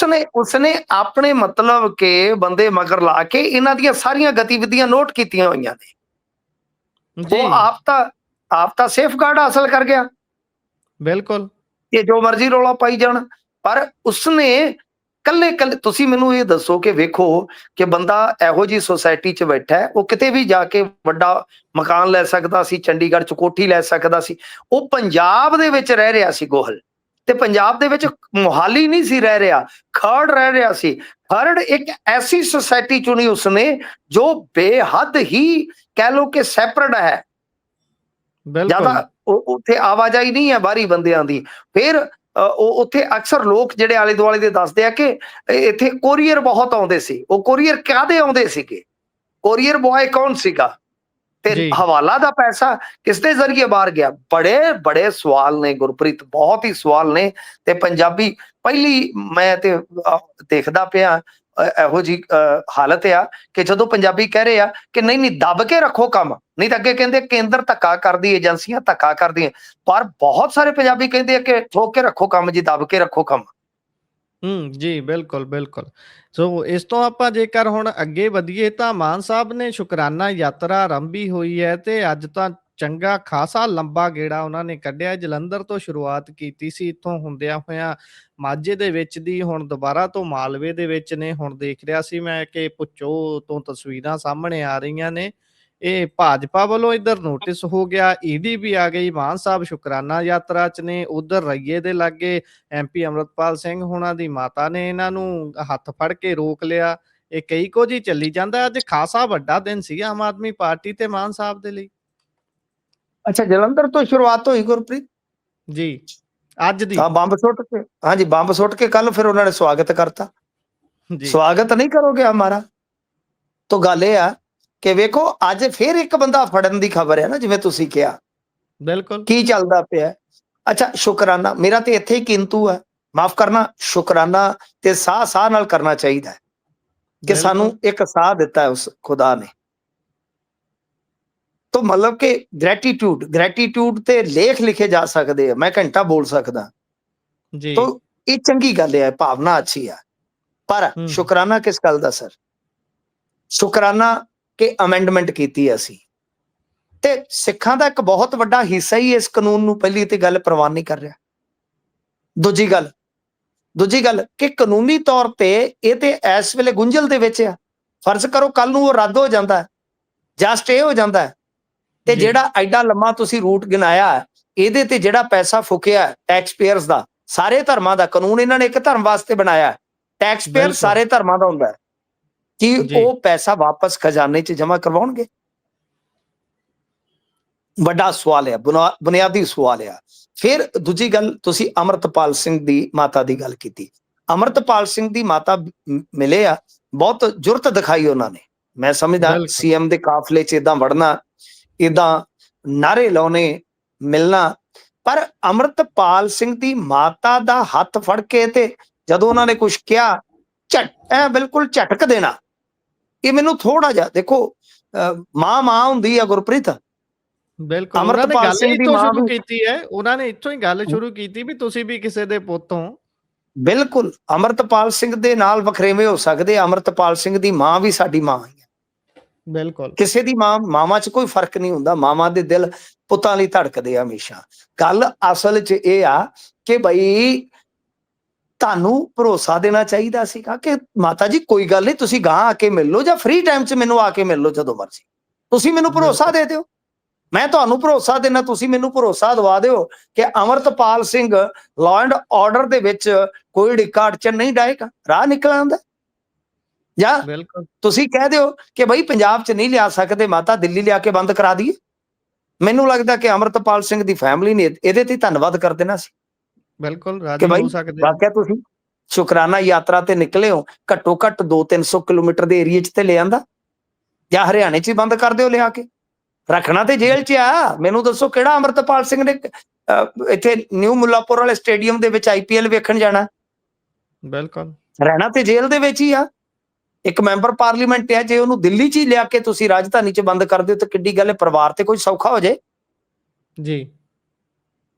B: ਉਸਨੇ ਆਪਣੇ ਮਤਲਬ ਕੇ ਬੰਦੇ ਮਗਰ ਲਾ ਕੇ ਇਹਨਾਂ ਦੀਆਂ ਸਾਰੀਆਂ ਗਤੀਵਿਧੀਆਂ ਨੋਟ ਕੀਤੀਆਂ ਹੋਈਆਂ ਨੇ। ਉਹ ਆਪ ਤਾਂ ਸੇਫਗਾਰਡ ਹਾਸਲ ਕਰ ਗਿਆ। ਬਿਲਕੁਲ, ਇਹ ਜੋ ਮਰਜ਼ੀ ਰੌਲਾ ਪਾਈ ਜਾਣ, ਪਰ ਉਸਨੇ ਕੱਲੇ ਤੁਸੀਂ ਮੈਨੂੰ ਇਹ ਦੱਸੋ ਕਿ ਵੇਖੋ ਕਿ ਬੰਦਾ ਇਹੋ ਜਿਹੀ ਸੁਸਾਇਟੀ 'ਚ ਬੈਠਾ ਹੈ, ਉਹ ਕਿਤੇ ਵੀ ਜਾ ਕੇ ਵੱਡਾ ਮਕਾਨ ਲੈ ਸਕਦਾ ਸੀ, ਚੰਡੀਗੜ੍ਹ 'ਚ ਕੋਠੀ ਲੈ ਸਕਦਾ ਸੀ। ਉਹ ਪੰਜਾਬ ਦੇ ਵਿੱਚ ਰਹਿ ਰਿਹਾ ਸੀ ਗੋਹਲ, ਤੇ ਪੰਜਾਬ ਦੇ ਵਿੱਚ ਮੁਹਾਲੀ ਨਹੀਂ ਸੀ ਰਹਿ ਰਿਹਾ, ਖਰੜ ਰਹਿ ਰਿਹਾ ਸੀ। ਖਰੜ ਇੱਕ ਐਸੀ ਸੁਸਾਇਟੀ ਚੁਣੀ ਉਸਨੇ ਜੋ ਬੇਹੱਦ ਹੀ ਕਹਿ ਲੋ ਕਿ ਸੈਪਰੇਟ ਹੈ, ਜ਼ਿਆਦਾ ਉੱਥੇ ਆਵਾਜਾਈ ਨਹੀਂ ਹੈ ਬਾਹਰੀ ਬੰਦਿਆਂ ਦੀ। ਫਿਰ ਉੱਥੇ ਅਕਸਰ ਲੋਕ ਜਿਹੜੇ ਆਲੇ ਦੁਆਲੇ ਦੇ ਦੱਸਦੇ ਆ ਕਿ ਇੱਥੇ ਕੋਰੀਅਰ ਬਹੁਤ ਆਉਂਦੇ ਸੀ। ਉਹ ਕੋਰੀਅਰ ਕਾਹਦੇ ਆਉਂਦੇ ਸੀਗੇ? ਕੋਰੀਅਰ ਬॉय ਕੌਣ ਸੀਗਾ ਤੇ ਹਵਾਲਾ ਦਾ ਪੈਸਾ ਕਿਸ ਦੇ ਜ਼ਰੀਏ ਬਾਹਰ ਗਿਆ? ਬੜੇ ਸਵਾਲ ਨੇ ਗੁਰਪ੍ਰੀਤ, ਬਹੁਤ ਹੀ ਸਵਾਲ ਨੇ। ਤੇ ਪੰਜਾਬੀ ਪਹਿਲੀ ਮੈਂ ਤੇ ਦੇਖਦਾ ਪਿਆ ਇਹੋ ਜੀ ਹਾਲਤ ਆ ਕਿ ਜਦੋਂ ਪੰਜਾਬੀ ਕਹਿ ਰਹੇ ਆ ਕਿ ਨਹੀਂ ਨਹੀਂ ਦੱਬ ਕੇ ਰੱਖੋ ਕੰਮ, ਨਹੀਂ ਤਾਂ ਅੱਗੇ ਕਹਿੰਦੇ ਕੇਂਦਰ ਧੱਕਾ ਕਰਦੀ, ਏਜੰਸੀਆਂ ਧੱਕਾ ਕਰਦੀਆਂ, ਪਰ ਬਹੁਤ ਸਾਰੇ ਪੰਜਾਬੀ ਕਹਿੰਦੇ ਆ ਕਿ ਠੋਕ ਕੇ ਰੱਖੋ ਕੰਮ ਜੀ, ਦੱਬ ਕੇ ਰੱਖੋ ਕੰਮ।
A: ਜੀ, ਬਿਲਕੁਲ, ਬਿਲਕੁਲ। ਸੋ ਇਸ ਤੋਂ ਆਪਾਂ ਜੇਕਰ ਹੁਣ ਅੱਗੇ ਵਧੀਏ ਤਾਂ ਮਾਨ ਸਾਹਿਬ ਨੇ ਸ਼ੁਕਰਾਨਾ ਯਾਤਰਾ ਆਰੰਭੀ ਹੋਈ ਹੈ ਤੇ ਅੱਜ ਤਾਂ ਚੰਗਾ ਖਾਸਾ ਲੰਬਾ ਗੇੜਾ ਉਹਨਾਂ ਨੇ ਕੱਢਿਆ। ਜਲੰਧਰ ਤੋਂ ਸ਼ੁਰੂਆਤ ਕੀਤੀ ਸੀ, ਇੱਥੋਂ ਹੁੰਦਿਆਂ ਹੋਇਆਂ ਮਾਝੇ ਦੇ ਵਿੱਚ ਦੀ ਹੁਣ ਦੁਬਾਰਾ ਤੋਂ ਮਾਲਵੇ ਦੇ ਵਿੱਚ ਨੇ। ਹੁਣ ਦੇਖ ਰਿਹਾ ਸੀ ਮੈਂ ਕਿ ਭੁੱਚੋ ਤੋਂ ਤਸਵੀਰਾਂ ਸਾਹਮਣੇ ਆ ਰਹੀਆਂ ਨੇ। ਇਹ ਭਾਜਪਾ ਵੱਲੋਂ ਇੱਧਰ ਨੋਟਿਸ ਹੋ ਗਿਆ, ਈਡੀ ਵੀ ਆ ਗਈ, ਮਾਨ ਸਾਹਿਬ ਸ਼ੁਕਰਾਨਾ ਯਾਤਰਾ 'ਚ ਨੇ। ਉੱਧਰ ਰਈਏ ਦੇ ਲਾਗੇ ਐਮਪੀ ਅੰਮ੍ਰਿਤਪਾਲ ਸਿੰਘ ਹੋਣਾ ਦੀ ਮਾਤਾ ਨੇ ਇਹਨਾਂ ਨੂੰ ਹੱਥ ਫੜ ਕੇ ਰੋਕ ਲਿਆ। ਇਹ ਕਈ ਕੁਝ ਹੀ ਚੱਲੀ ਜਾਂਦਾ। ਅੱਜ ਖਾਸਾ ਵੱਡਾ ਦਿਨ ਸੀ ਆਮ ਆਦਮੀ ਪਾਰਟੀ ਤੇ ਮਾਨ ਸਾਹਿਬ ਦੇ ਲਈ।
B: ਅੱਛਾ, ਜਲੰਧਰ ਤੋਂ ਸ਼ੁਰੂਆਤ ਹੋਈ ਗੁਰਪ੍ਰੀਤ
A: ਜੀ, ਅੱਜ ਦੀ।
B: ਹਾਂ, ਬੰਬ ਸੁੱਟ ਕੇ, ਹਾਂਜੀ ਬੰਬ ਸੁੱਟ ਕੇ ਕੱਲ ਫਿਰ ਉਹਨਾਂ ਨੇ ਸਵਾਗਤ ਕਰਤਾ।
A: ਜੀ,
B: ਸਵਾਗਤ ਨਹੀਂ ਕਰੋਗੇ ਹਮਾਰਾ? ਤਾਂ ਗੱਲ ਇਹ ਆ ਕਿ ਵੇਖੋ ਅੱਜ ਫਿਰ ਇੱਕ ਬੰਦਾ ਫੜਨ ਦੀ ਖਬਰ ਹੈ ਨਾ, ਜਿਵੇਂ ਤੁਸੀਂ ਕਿਹਾ
A: ਬਿਲਕੁਲ।
B: ਕੀ ਚੱਲਦਾ ਪਿਆ। ਅੱਛਾ, ਸ਼ੁਕਰਾਨਾ ਮੇਰਾ ਤੇ ਇੱਥੇ ਹੀ ਕਿੰਤੂ ਹੈ, ਮਾਫ ਕਰਨਾ, ਸ਼ੁਕਰਾਨਾ ਤੇ ਸਾਹ ਸਾਹ ਨਾਲ ਕਰਨਾ ਚਾਹੀਦਾ ਹੈ ਕਿ ਸਾਨੂੰ
A: ਬਿਲਕੁਲ।
B: ਇੱਕ ਸਾਹ ਦਿੱਤਾ ਹੈ ਉਸ ਖੁਦਾ ਨੇ। ਤਾਂ ਮਤਲਬ ਕਿ ਗ੍ਰੈਟੀਟਿਊਡ ਤੇ ਲੇਖ ਲਿਖੇ ਜਾ ਸਕਦੇ ਆ, ਮੈਂ ਘੰਟਾ ਬੋਲ ਸਕਦਾ।
A: ਜੀ।
B: ਤਾਂ ਇਹ ਚੰਗੀ ਗੱਲ ਹੈ, ਭਾਵਨਾ ਅੱਛੀ ਹੈ, ਪਰ
A: ਹੂੰ,
B: ਸ਼ੁਕਰਾਨਾ ਕਿਸ ਗੱਲ ਦਾ ਸਰ? ਸ਼ੁਕਰਾਨਾ ਕਿ ਅਮੈਂਡਮੈਂਟ ਕੀਤੀ ਅਸੀਂ, ਤੇ ਸਿੱਖਾਂ ਦਾ ਇੱਕ ਬਹੁਤ ਵੱਡਾ ਹਿੱਸਾ ਹੀ ਇਸ ਕਾਨੂੰਨ ਨੂੰ ਪਹਿਲੀ ਤੇ ਗੱਲ ਪ੍ਰਵਾਨ ਨਹੀਂ ਕਰ ਰਿਹਾ। ਦੂਜੀ ਗੱਲ ਕਿ ਕਾਨੂੰਨੀ ਤੌਰ ਤੇ ਇਹ ਤੇ ਇਸ ਵੇਲੇ ਗੁੰਝਲ ਦੇ ਵਿੱਚ ਆ। ਫਰਜ਼ ਕਰੋ ਕੱਲ ਨੂੰ ਉਹ ਰੱਦ ਹੋ ਜਾਂਦਾ ਹੈ ਜਾਂ ਸਟੇ ਹੋ ਜਾਂਦਾ ਹੈ, ਤੇ
A: ਜੀ,
B: ਜਿਹੜਾ ਐਡਾ ਲੰਮਾ ਤੁਸੀਂ ਰੂਟ ਗਿਣਾਇਆ, ਇਹਦੇ ਤੇ ਜਿਹੜਾ ਪੈਸਾ ਫੁਕਿਆ ਟੈਕਸ ਪੇਅਰਸ ਦਾ, ਸਾਰੇ ਧਰਮਾਂ ਦਾ ਕਾਨੂੰਨ ਇਹਨਾਂ ਨੇ ਇੱਕ ਧਰਮ ਵਾਸਤੇ ਬਣਾਇਆ। ਟੈਕਸ ਪੇਅਰ
A: ਬਿਲਕੁਲ।
B: ਸਾਰੇ ਧਰਮਾਂ ਦਾ ਹੁੰਦਾ ਹੈ, ਕਿ
A: ਜੀ,
B: ਉਹ ਪੈਸਾ ਵਾਪਸ ਖਜ਼ਾਨੇ 'ਚ ਜਮ੍ਹਾਂ ਕਰਵਾਉਣਗੇ? ਵੱਡਾ ਸਵਾਲ ਹੈ, ਬੁਨਿਆਦੀ ਸਵਾਲ ਆ। ਫਿਰ ਦੂਜੀ ਗੱਲ, ਤੁਸੀਂ ਅਮਰਤਪਾਲ ਸਿੰਘ ਦੀ ਮਾਤਾ ਦੀ ਗੱਲ ਕੀਤੀ। ਅਮਰਤਪਾਲ ਸਿੰਘ ਦੀ ਮਾਤਾ ਮਿਲੇ ਆ, ਬਹੁਤ ਜੁਰਤ ਦਿਖਾਈ ਉਹਨਾਂ ਨੇ। ਮੈਂ ਸਮਝਦਾ
A: ਬਿਲਕੁਲ।
B: ਸੀਐਮ ਦੇ ਕਾਫਲੇ 'ਚ ਏਦਾਂ ਵੜਨਾ, ਏਦਾਂ ਨਾਰੇ ਲਾਉਣੇ, ਮਿਲਣਾ, ਪਰ ਅਮਰਤਪਾਲ ਸਿੰਘ ਦੀ ਮਾਤਾ ਦਾ ਹੱਥ ਫੜ ਕੇ ਤੇ ਜਦੋਂ ਉਹਨਾਂ ਨੇ ਕੁਝ ਕਿਹਾ, ਬਿਲਕੁਲ ਝਟਕ ਦੇਣਾ, ਇਹ ਮੈਨੂੰ ਥੋੜਾ ਜਿਹਾ ਦੇਖੋ, ਮਾਂ ਹੁੰਦੀ ਆ ਗੁਰਪ੍ਰੀਤ।
A: ਬਿਲਕੁਲ, ਉਹਨਾਂ ਨੇ
B: ਅਮਰਤਪਾਲ
A: ਗੱਲ
B: ਸਿੰਘ
A: ਹੀ
B: ਦੀ
A: ਇੱਥੋਂ
B: ਮਾਂ
A: ਸ਼ੁਰੂ
B: ਵੀ
A: ਕੀਤੀ ਹੈ। ਉਹਨਾਂ ਨੇ ਇੱਥੋਂ ਹੀ ਗੱਲ ਸ਼ੁਰੂ ਕੀਤੀ ਵੀ ਤੁਸੀਂ ਵੀ ਕਿਸੇ ਦੇ ਪੁੱਤ ਹੋ।
B: ਬਿਲਕੁਲ ਅਮਰਤਪਾਲ ਸਿੰਘ ਦੇ ਨਾਲ ਵਖਰੇਵੇਂ ਹੋ ਸਕਦੇ। ਅਮਰਤਪਾਲ ਸਿੰਘ ਦੀ ਮਾਂ ਵੀ ਸਾਡੀ ਮਾਂ ਹੈ,
A: ਬਿਲਕੁਲ।
B: ਕਿਸੇ ਦੀ ਮਾਵਾਂ 'ਚ ਕੋਈ ਫਰਕ ਨਹੀਂ ਹੁੰਦਾ। ਮਾਵਾਂ ਦੇ ਦਿਲ ਪੁੱਤਾਂ ਲਈ ਧੜਕਦੇ ਆ ਹਮੇਸ਼ਾ। ਗੱਲ ਅਸਲ 'ਚ ਇਹ ਆ ਕਿ ਬਈ ਤੁਹਾਨੂੰ ਭਰੋਸਾ ਦੇਣਾ ਚਾਹੀਦਾ ਸੀਗਾ ਕਿ ਮਾਤਾ ਜੀ ਕੋਈ ਗੱਲ ਨਹੀਂ, ਤੁਸੀਂ ਗਾਂ ਆ ਕੇ ਮਿਲ ਲਓ ਜਾਂ ਫ੍ਰੀ ਟਾਈਮ 'ਚ ਮੈਨੂੰ ਆ ਕੇ ਮਿਲ ਲਓ ਜਦੋਂ ਮਰਜ਼ੀ। ਤੁਸੀਂ ਮੈਨੂੰ ਭਰੋਸਾ
A: ਬਿਲਕੁਲ।
B: ਦੇ ਦਿਓ, ਮੈਂ ਤੁਹਾਨੂੰ ਭਰੋਸਾ ਦੇਣਾ, ਤੁਸੀਂ ਮੈਨੂੰ ਭਰੋਸਾ ਦਵਾ ਦਿਓ ਕਿ Amritpal Singh law and order ਦੇ ਵਿੱਚ ਕੋਈ ਡਿੱਕਾ ਅੜਚਨ ਨਹੀਂ ਡਾਏਗਾ, ਰਾਹ ਨਿਕਲ ਆਉਂਦਾ। ਜਾਂ
A: ਬਿਲਕੁਲ।
B: ਤੁਸੀਂ ਕਹਿ ਦਿਓ ਕਿ ਬਈ ਪੰਜਾਬ 'ਚ ਨਹੀਂ ਲਿਆ ਸਕਦੇ ਮਾਤਾ, ਦਿੱਲੀ ਲਿਆ ਕੇ ਬੰਦ ਕਰਾ ਦਈਏ। ਮੈਨੂੰ ਲੱਗਦਾ ਕਿ ਅਮਰਤਪਾਲ ਸਿੰਘ ਦੀ ਫੈਮਿਲੀ ਨੇ ਇਹਦੇ ਤੇ ਧੰਨਵਾਦ ਕਰ ਦੇਣਾ ਸੀ
A: ਬਿਲਕੁਲ,
B: ਕਿ
A: ਰਾਜੀ
B: ਬਈ
A: ਹੋ ਸਕਦੇ ਆ।
B: ਵਾਕਿਆ ਤੁਸੀਂ ਸ਼ੁਕਰਾਨਾ ਯਾਤਰਾ ਤੇ ਨਿਕਲੇ ਹੋ, ਘੱਟੋ ਘੱਟ 200-300 ਕਿਲੋਮੀਟਰ ਦੇ ਏਰੀਏ 'ਚ ਤੇ ਲੈ ਆਂਦਾ, ਜਾਂ ਹਰਿਆਣੇ 'ਚ ਹੀ ਬੰਦ ਕਰ ਦਿਓ ਲਿਆ ਕੇ। ਰੱਖਣਾ ਤੇ ਜੇਲ੍ਹ 'ਚ ਆ। ਮੈਨੂੰ ਦੱਸੋ ਕਿਹੜਾ ਅਮਰਤਪਾਲ ਸਿੰਘ ਨੇ ਇੱਥੇ ਨਿਊ ਮੁੱਲਾਪੁਰ ਵਾਲੇ ਸਟੇਡੀਅਮ ਦੇ ਵਿੱਚ IPL ਵੇਖਣ ਜਾਣਾ?
A: ਬਿਲਕੁਲ।
B: ਰਹਿਣਾ ਤੇ ਜੇਲ੍ਹ ਦੇ ਵਿੱਚ ਹੀ ਆ। ਇੱਕ ਮੈਂਬਰ ਪਾਰਲੀਮੈਂਟ ਹੈ, ਜੇ ਉਹਨੂੰ ਦਿੱਲੀ 'ਚ ਹੀ ਲਿਆ ਕੇ ਤੁਸੀਂ ਰਾਜਧਾਨੀ 'ਚ ਬੰਦ ਕਰ ਦਿਓ ਤਾਂ ਕਿੱਡੀ ਗੱਲ ਹੈ, ਪਰਿਵਾਰ ਤੇ ਕੋਈ ਸੌਖਾ ਹੋ ਜਾਏ।
A: ਜੀ।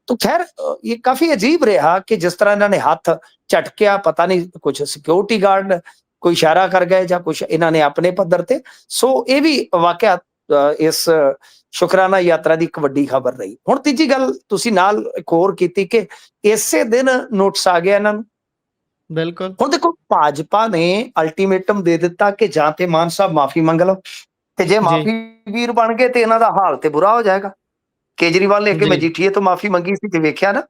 B: तो खैर ये काफी अजीब रहा कि जिस तरह इन्होंने हथ झटकिया, पता नहीं कुछ सिक्योरिटी गार्ड कोई इशारा कर गए या कुछ इन्होंने अपने पद्धर ते। सो ये भी वाकया इस शुकराना यात्रा की एक वड्डी खबर रही। हुण तीजी गल तुसीं नाल एक होर कीती कि इसे दिन नोटिस आ गया इन्हां नूं।
A: बिल्कुल।
B: हुण देखो भाजपा ने अल्टीमेटम दे दिता कि जां ते मान साहब माफी मंग लो, ते जे
A: जी।
B: माफी वीर बन गए तो इन्हां दा हाल ते बुरा हो जाएगा। केजरीवाल ने अगे
A: जी।
B: मजीठीए तो माफी मंगी सी, वेख्या ना।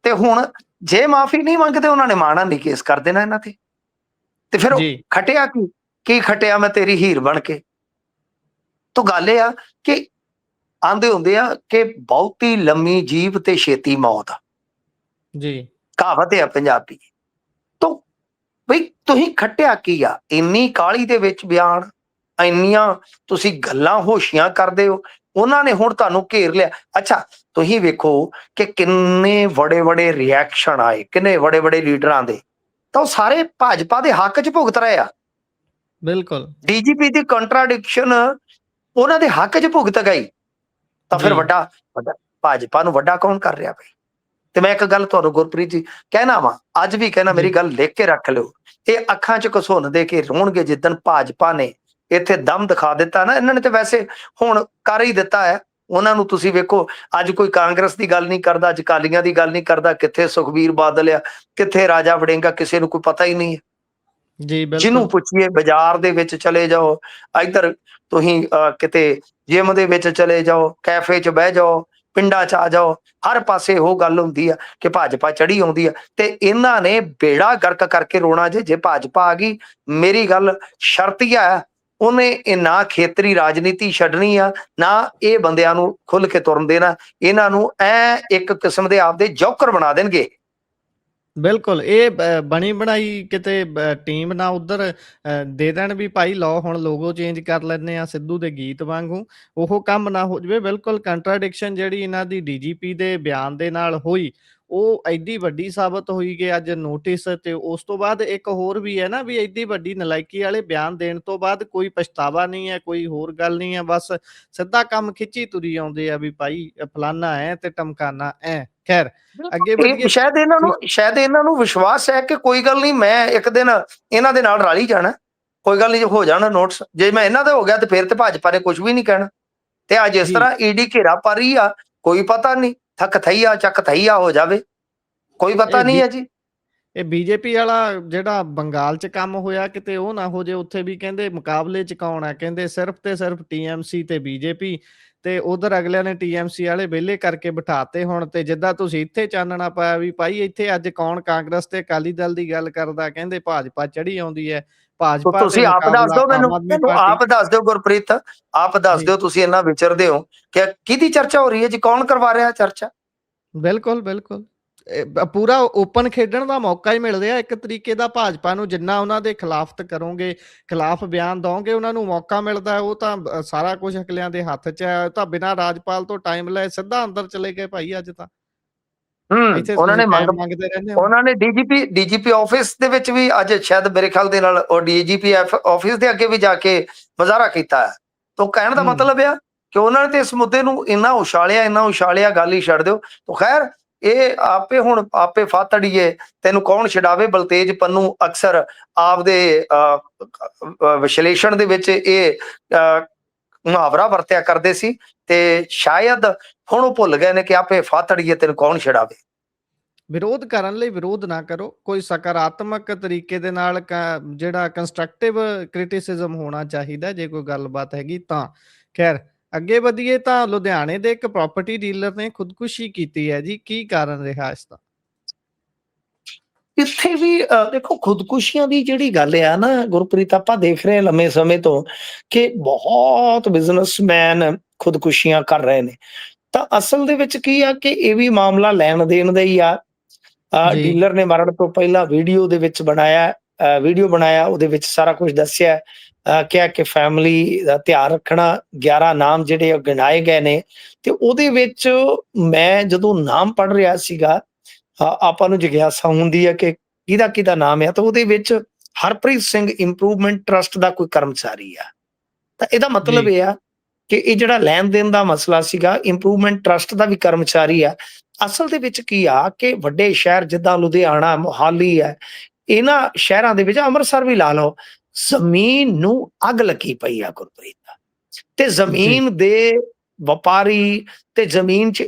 B: ते हुण जे माफी नहीं मंगते उन्होंने माणा नहीं केस कर देना इन्हां ते। ते फिर
A: जी।
B: खटिया की खटिया मैं तेरी हीर बन के। तो गल ये आ कि आंदे हुंदे आ कि बहुती लम्मी जीभ ते छेती मौत,
A: जी।
B: कहावत है पंजाबी। तो बई तुसीं खटिया की आ? इन्नी काली दे विच बयान, ਇੰਨੀਆਂ ਤੁਸੀਂ ਗੱਲਾਂ ਹੋਸ਼ੀਆਂ ਕਰਦੇ ਹੋ, ਉਹਨਾਂ ਨੇ ਹੁਣ ਤੁਹਾਨੂੰ ਘੇਰ ਲਿਆ। ਅੱਛਾ ਤੁਸੀਂ ਵੇਖੋ ਕਿ ਕਿੰਨੇ ਬੜੇ ਬੜੇ ਰਿਐਕਸ਼ਨ ਆਏ, ਕਿੰਨੇ ਬੜੇ ਬੜੇ ਲੀਡਰਾਂ ਦੇ ਤਾਂ ਉਹ ਸਾਰੇ ਭਾਜਪਾ ਦੇ ਹੱਕ 'ਚ ਭੁਗਤ ਰਹੇ ਆ।
A: ਬਿਲਕੁਲ।
B: ਡੀਜੀਪੀ ਦੀ ਕੰਟਰਾਡਿਕਸ਼ਨ ਉਹਨਾਂ ਦੇ ਹੱਕ 'ਚ ਭੁਗਤ ਗਈ, ਤਾਂ ਫਿਰ
A: ਜੀ,
B: ਵੱਡਾ ਭਾਜਪਾ ਨੂੰ ਵੱਡਾ ਕੌਣ ਕਰ ਰਿਹਾ ਬਈ? ਤੇ ਮੈਂ ਇੱਕ ਗੱਲ ਤੁਹਾਨੂੰ ਗੁਰਪ੍ਰੀਤ ਜੀ ਕਹਿਣਾ ਵਾ, ਅੱਜ ਵੀ ਕਹਿਣਾ,
A: ਜੀ।
B: ਮੇਰੀ ਗੱਲ ਲਿਖ ਕੇ ਰੱਖ ਲਿਓ, ਇਹ ਅੱਖਾਂ 'ਚ ਘਸੁੰਨ ਦੇ ਕੇ ਰੋਣਗੇ ਜਿੱਦਣ ਭਾਜਪਾ ਨੇ ਇੱਥੇ ਦਮ ਦਿਖਾ ਦਿੱਤਾ ਨਾ। ਇਹਨਾਂ ਨੇ ਤੇ ਵੈਸੇ ਹੁਣ ਕਰ ਹੀ ਦਿੱਤਾ ਹੈ। ਉਹਨਾਂ ਨੂੰ ਤੁਸੀਂ ਵੇਖੋ, ਅੱਜ ਕੋਈ ਕਾਂਗਰਸ ਦੀ ਗੱਲ ਨਹੀਂ ਕਰਦਾ, ਅੱਜ ਅਕਾਲੀਆਂ ਦੀ ਗੱਲ ਨਹੀਂ ਕਰਦਾ, ਕਿੱਥੇ ਸੁਖਬੀਰ ਬਾਦਲ ਆ, ਕਿੱਥੇ ਰਾਜਾ ਵੜਿੰਗਾ, ਕਿਸੇ ਨੂੰ ਕੋਈ ਪਤਾ ਹੀ ਨਹੀਂ ਹੈ।
A: ਜੀ,
B: ਜਿਹਨੂੰ
A: ਬਿਲਕੁਲ।
B: ਪੁੱਛੀਏ, ਬਾਜ਼ਾਰ ਦੇ ਵਿੱਚ ਚਲੇ ਜਾਓ, ਇੱਧਰ ਤੁਸੀਂ ਕਿਤੇ ਜਿਮ ਦੇ ਵਿੱਚ ਚਲੇ ਜਾਓ, ਕੈਫੇ 'ਚ ਬਹਿ ਜਾਓ, ਪਿੰਡਾਂ 'ਚ ਆ ਜਾਓ, ਹਰ ਪਾਸੇ ਉਹ ਗੱਲ ਹੁੰਦੀ ਆ ਕਿ ਭਾਜਪਾ ਚੜੀ ਆਉਂਦੀ ਆ। ਤੇ ਇਹਨਾਂ ਨੇ ਬੇੜਾ ਗਰਕ ਕਰਕੇ ਰੋਣਾ ਜੇ ਭਾਜਪਾ ਆ ਗਈ। ਮੇਰੀ ਗੱਲ ਸ਼ਰਤੀਆ ਹੈ, ਉਹਨੇ ਇਹ ਨਾ ਖੇਤਰੀ ਰਾਜਨੀਤੀ ਛੱਡਣੀ ਆ, ਨਾ ਇਹ ਬੰਦਿਆਂ ਨੂੰ ਖੁੱਲ ਕੇ ਤੁਰਨ ਦੇਣਾ। ਇਹਨਾਂ ਨੂੰ ਇੱਕ ਕਿਸਮ ਦੇ ਆਪਦੇ ਜੌਕਰ ਬਣਾ ਦੇਣਗੇ।
A: ਬਿਲਕੁਲ, ਇਹ ਬਣੀ ਬਣਾਈ ਕਿਤੇ ਟੀਮ ਨਾ ਉੱਧਰ ਦੇ ਦੇਣ ਵੀ ਭਾਈ ਲਓ ਹੁਣ ਲੋਗੋ ਚੇਂਜ ਕਰ ਲੈਂਦੇ ਆ ਸਿੱਧੂ ਦੇ ਗੀਤ ਵਾਂਗੂ, ਉਹ ਕੰਮ ਨਾ ਹੋ ਜਾਵੇ। ਬਿਲਕੁਲ ਕੰਟਰਾਡਿਕਸ਼ਨ ਜਿਹੜੀ ਇਹਨਾਂ ਦੀ ਡੀਜੀਪੀ ਦੇ ਬਿਆਨ ਦੇ ਨਾਲ ਹੋਈ, ਉਹ ਐਡੀ ਵੱਡੀ ਸਾਬਤ ਹੋਈ ਕਿ ਅੱਜ ਨੋਟਿਸ, ਤੇ ਉਸ ਤੋਂ ਬਾਅਦ ਇੱਕ ਹੋਰ ਵੀ ਹੈ ਨਾ ਵੀ ਐਡੀ ਵੱਡੀ ਨਲਾਇਕੀ ਵਾਲੇ ਬਿਆਨ ਦੇਣ ਤੋਂ ਬਾਅਦ ਕੋਈ ਪਛਤਾਵਾ ਨਹੀਂ ਹੈ, ਕੋਈ ਹੋਰ ਗੱਲ ਨਹੀਂ ਹੈ, ਬਸ ਸਿੱਧਾ ਕੰਮ ਖਿੱਚੀ ਤੁਰੀ ਆਉਂਦੇ ਆ ਵੀ ਭਾਈ ਫਲਾਨਾ ਐ ਤੇ ਟਮਕਾਨਾ ਐ। ਖੈਰ, ਅੱਗੇ
B: ਇਹ
A: ਵਧੀਏ।
B: ਸ਼ਾਇਦ ਇਹਨਾਂ ਨੂੰ ਵਿਸ਼ਵਾਸ ਹੈ ਕਿ ਕੋਈ ਗੱਲ ਨਹੀਂ, ਮੈਂ ਇੱਕ ਦਿਨ ਇਹਨਾਂ ਦੇ ਨਾਲ ਰਲ ਹੀ ਜਾਣਾ, ਕੋਈ ਗੱਲ ਨਹੀਂ, ਹੋ ਜਾਣਾ ਨੋਟਿਸ। ਜੇ ਮੈਂ ਇਹਨਾਂ ਦਾ ਹੋ ਗਿਆ ਤੇ ਫਿਰ ਤੇ ਭਾਜਪਾ ਨੇ ਕੁਝ ਵੀ ਨਹੀਂ ਕਹਿਣਾ। ਤੇ ਅੱਜ ਇਸ
A: ਜੀ,
B: ਤਰ੍ਹਾਂ ਈਡੀ ਘੇਰਾ ਪਾ ਰਹੀ ਆ, ਕੋਈ ਪਤਾ ਨਹੀਂ, ਥੱਕ ਥਈਆ ਚੱਕ ਥਈਆ ਹੋ ਜਾਵੇ, ਕੋਈ ਪਤਾ
A: ਇਹ
B: ਨਹੀਂ
A: ਬੀ
B: ਹੈ ਜੀ।
A: ਇਹ ਬੀਜੇਪੀ ਵਾਲਾ ਜਿਹੜਾ ਬੰਗਾਲ 'ਚ ਕੰਮ ਹੋਇਆ, ਕਿਤੇ ਉਹ ਨਾ ਹੋ ਜੇ। ਉੱਥੇ ਵੀ ਕਹਿੰਦੇ ਮੁਕਾਬਲੇ 'ਚ ਕੌਣ ਆ, ਕਹਿੰਦੇ ਸਿਰਫ ਤੇ ਸਿਰਫ ਟੀਐਮਸੀ ਤੇ ਬੀਜੇਪੀ, ਤੇ ਉਧਰ ਅਗਲਿਆਂ ਨੇ ਟੀਐਮਸੀ ਵਾਲੇ ਵਿਹਲੇ ਕਰਕੇ ਬਿਠਾਤੇ ਹੁਣ। ਤੇ ਜਿੱਦਾਂ ਤੁਸੀਂ ਇੱਥੇ ਚਾਨਣਾ ਪਾਇਆ ਵੀ ਭਾਈ ਇੱਥੇ ਅੱਜ ਕੌਣ ਕਾਂਗਰਸ ਤੇ ਅਕਾਲੀ ਦਲ ਦੀ ਗੱਲ ਕਰਦਾ, ਕਹਿੰਦੇ ਭਾਜਪਾ ਚੜੀ ਆਉਂਦੀ ਹੈ, ਭਾਜਪਾ ਤੇ
B: ਤੁਸੀਂ ਆਪ ਦੱਸ
A: ਮੁਕਾਬਲਾ
B: ਦਿਓ
A: ਆਮ
B: ਮੈਨੂੰ,
A: ਆਦਮੀ ਪਾਰਟੀ।
B: ਆਪ ਦੱਸ ਦਿਓ ਗੁਰਪ੍ਰੀਤ, ਆਪ ਦੱਸ
A: ਜੀ,
B: ਦਿਓ, ਤੁਸੀਂ ਇੰਨਾ ਵਿਚਰਦੇ ਹੋ ਕਿ ਕਿਹਦੀ ਚਰਚਾ ਹੋ ਰਹੀ ਹੈ ਜੀ, ਕੌਣ ਕਰਵਾ ਰਿਹਾ ਚਰਚਾ?
A: ਬਿਲਕੁਲ, ਬਿਲਕੁਲ। ਪੂਰਾ ਓਪਨ ਖੇਡਣ ਦਾ ਮੌਕਾ ਹੀ ਮਿਲ ਰਿਹਾ ਇੱਕ ਤਰੀਕੇ ਦਾ ਭਾਜਪਾ ਨੂੰ। ਜਿੰਨਾ ਉਹਨਾਂ ਦੇ ਖਿਲਾਫਤ ਕਰੋਗੇ, ਖਿਲਾਫ ਬਿਆਨ ਦਓਗੇ, ਉਹਨਾਂ ਨੂੰ ਮੌਕਾ ਮਿਲਦਾ ਹੈ। ਉਹ ਤਾਂ ਸਾਰਾ ਕੁਝ ਅਗਲਿਆਂ ਦੇ ਹੱਥ 'ਚ ਹੈ। ਉਹ ਤਾਂ ਬਿਨਾਂ ਰਾਜਪਾਲ ਤੋਂ ਟਾਈਮ ਲਏ ਸਿੱਧਾ ਅੰਦਰ ਚਲੇ ਗਏ ਭਾਈ ਅੱਜ ਤਾਂ। ਇੱਥੇ
B: ਉਹਨਾਂ
A: ਤੁਸੀਂ
B: ਨੇ
A: ਟਾਈਮ ਮੰਗਦੇ ਰਹਿੰਦੇ ਹੋ।
B: ਉਹਨਾਂ ਨੇ ਡੀਜੀਪੀ ਆਫਿਸ ਦੇ ਵਿੱਚ ਵੀ ਅੱਜ ਸ਼ਾਇਦ ਮੇਰੇ ਖਿਆਲ ਦੇ ਨਾਲ ਉਹ ਡੀਜੀਪੀ ਆਫਿਸ ਦੇ ਅੱਗੇ ਵੀ ਜਾ ਕੇ ਮੁਜ਼ਾਹਰਾ ਕੀਤਾ ਹੈ। ਤਾਂ ਕਹਿਣ ਦਾ
A: ਹੂੰ,
B: ਮਤਲਬ ਆ ਕਿ ਉਹਨਾਂ ਨੇ ਤੇ ਇਸ ਮੁੱਦੇ ਨੂੰ ਇੰਨਾ ਉਛਾਲਿਆ, ਗੱਲ ਹੀ ਛੱਡ ਦਿਓ। ਤਾਂ ਖੈਰ, ਇਹ ਆਪੇ ਫਾਤੜੀਏ, ਤੈਨੂੰ ਕੌਣ ਛਡਾਵੇ। ਬਲਤੇਜ ਪੰਨੂ ਅਕਸਰ ਆਪਦੇ ਵਿਸ਼ਲੇਸ਼ਣ ਦੇ ਵਿੱਚ ਇਹ ਮੁਹਾਵਰਾ ਵਰਤਿਆ ਕਰਦੇ ਸੀ, ਤੇ ਸ਼ਾਇਦ ਹੁਣ ਉਹ ਭੁੱਲ ਗਏ ਨੇ ਕਿ ਆਪੇ ਫਾਤੜੀਏ, ਤੈਨੂੰ ਕੌਣ ਛਡਾਵੇ।
A: ਵਿਰੋਧ ਕਰਨ ਲਈ ਵਿਰੋਧ ਨਾ ਕਰੋ। ਕੋਈ ਸਕਾਰਾਤਮਕ ਤਰੀਕੇ ਦੇ ਨਾਲ ਜਿਹੜਾ ਕੰਸਟਰਕਟਿਵ ਕ੍ਰਿਟਿਸਿਜ਼ਮ ਹੋਣਾ ਚਾਹੀਦਾ ਜੇ ਕੋਈ ਗੱਲਬਾਤ ਹੈਗੀ ਤਾਂ। ਖੈਰ, ਅੱਗੇ ਵਧੀਏ ਤਾਂ ਲੁਧਿਆਣੇ ਦੇ ਇੱਕ ਪ੍ਰਾਪਰਟੀ ਡੀਲਰ ਨੇ ਖੁਦਕੁਸ਼ੀ ਕੀਤੀ ਹੈ ਜੀ। ਕੀ ਕਾਰਨ ਰਿਹਾ ਇਸ ਦਾ?
B: ਇੱਥੇ ਵੀ ਦੇਖੋ, ਖੁਦਕੁਸ਼ੀਆਂ ਦੀ ਜਿਹੜੀ ਗੱਲ ਆ ਨਾ ਗੁਰਪ੍ਰੀਤ, ਆਪਾਂ ਦੇਖ ਰਹੇ ਹਾਂ ਲੰਮੇ ਸਮੇਂ ਤੋਂ ਕਿ ਬਹੁਤ ਬਿਜ਼ਨਸਮੈਨ ਖੁਦਕੁਸ਼ੀਆਂ ਕਰ ਰਹੇ ਨੇ। ਤਾਂ ਅਸਲ ਦੇ ਵਿੱਚ ਕੀ ਆ ਕਿ ਇਹ ਵੀ ਮਾਮਲਾ ਲੈਣ ਦੇਣ ਦਾ ਹੀ ਆ।
A: ਜੀ,
B: ਡੀਲਰ ਨੇ ਮਰਨ ਤੋਂ ਪਹਿਲਾਂ ਵੀਡੀਓ ਬਣਾਇਆ, ਉਹਦੇ ਵਿੱਚ ਸਾਰਾ ਕੁਝ ਦੱਸਿਆ, ਕਿਹਾ ਕਿ ਫੈਮਿਲੀ ਦਾ ਧਿਆਨ ਰੱਖਣਾ। 11 ਨਾਮ ਜਿਹੜੇ ਉਹ ਗਿਣਾਏ ਗਏ ਨੇ, ਤੇ ਉਹਦੇ ਵਿੱਚ ਮੈਂ ਜਦੋਂ ਨਾਮ ਪੜ੍ਹ ਰਿਹਾ ਸੀਗਾ, ਆਪਾਂ ਨੂੰ ਜਿਗਿਆਸਾ ਹੁੰਦੀ ਹੈ ਕਿ ਕਿਹਦਾ ਕਿਹਦਾ ਨਾਮ ਹੈ, ਤਾਂ ਉਹਦੇ ਵਿੱਚ ਹਰਪ੍ਰੀਤ ਸਿੰਘ ਇੰਪਰੂਵਮੈਂਟ ਟਰਸਟ ਦਾ ਕੋਈ ਕਰਮਚਾਰੀ ਆ। ਤਾਂ ਇਹਦਾ ਮਤਲਬ
A: ਜੀ,
B: ਇਹ ਆ ਕਿ ਇਹ ਜਿਹੜਾ ਲੈਣ ਦੇਣ ਦਾ ਮਸਲਾ ਸੀਗਾ, ਇੰਪਰੂਵਮੈਂਟ ਟਰਸਟ ਦਾ ਵੀ ਕਰਮਚਾਰੀ ਆ। ਅਸਲ ਦੇ ਵਿੱਚ ਕੀ ਆ ਕਿ ਵੱਡੇ ਸ਼ਹਿਰ ਜਿੱਦਾਂ ਲੁਧਿਆਣਾ, ਮੋਹਾਲੀ ਹੈ, ਇਹਨਾਂ ਸ਼ਹਿਰਾਂ ਦੇ ਵਿੱਚ, ਅੰਮ੍ਰਿਤਸਰ ਵੀ ਲਾ ਲਓ, ਜ਼ਮੀਨ ਨੂੰ ਅੱਗ ਲੱਗੀ ਪਈ ਆ ਗੁਰਪ੍ਰੀਤ। ਤੇ
A: ਜੀ,
B: ਜ਼ਮੀਨ ਦੇ ਵਪਾਰੀ ਤੇ ਜ਼ਮੀਨ 'ਚ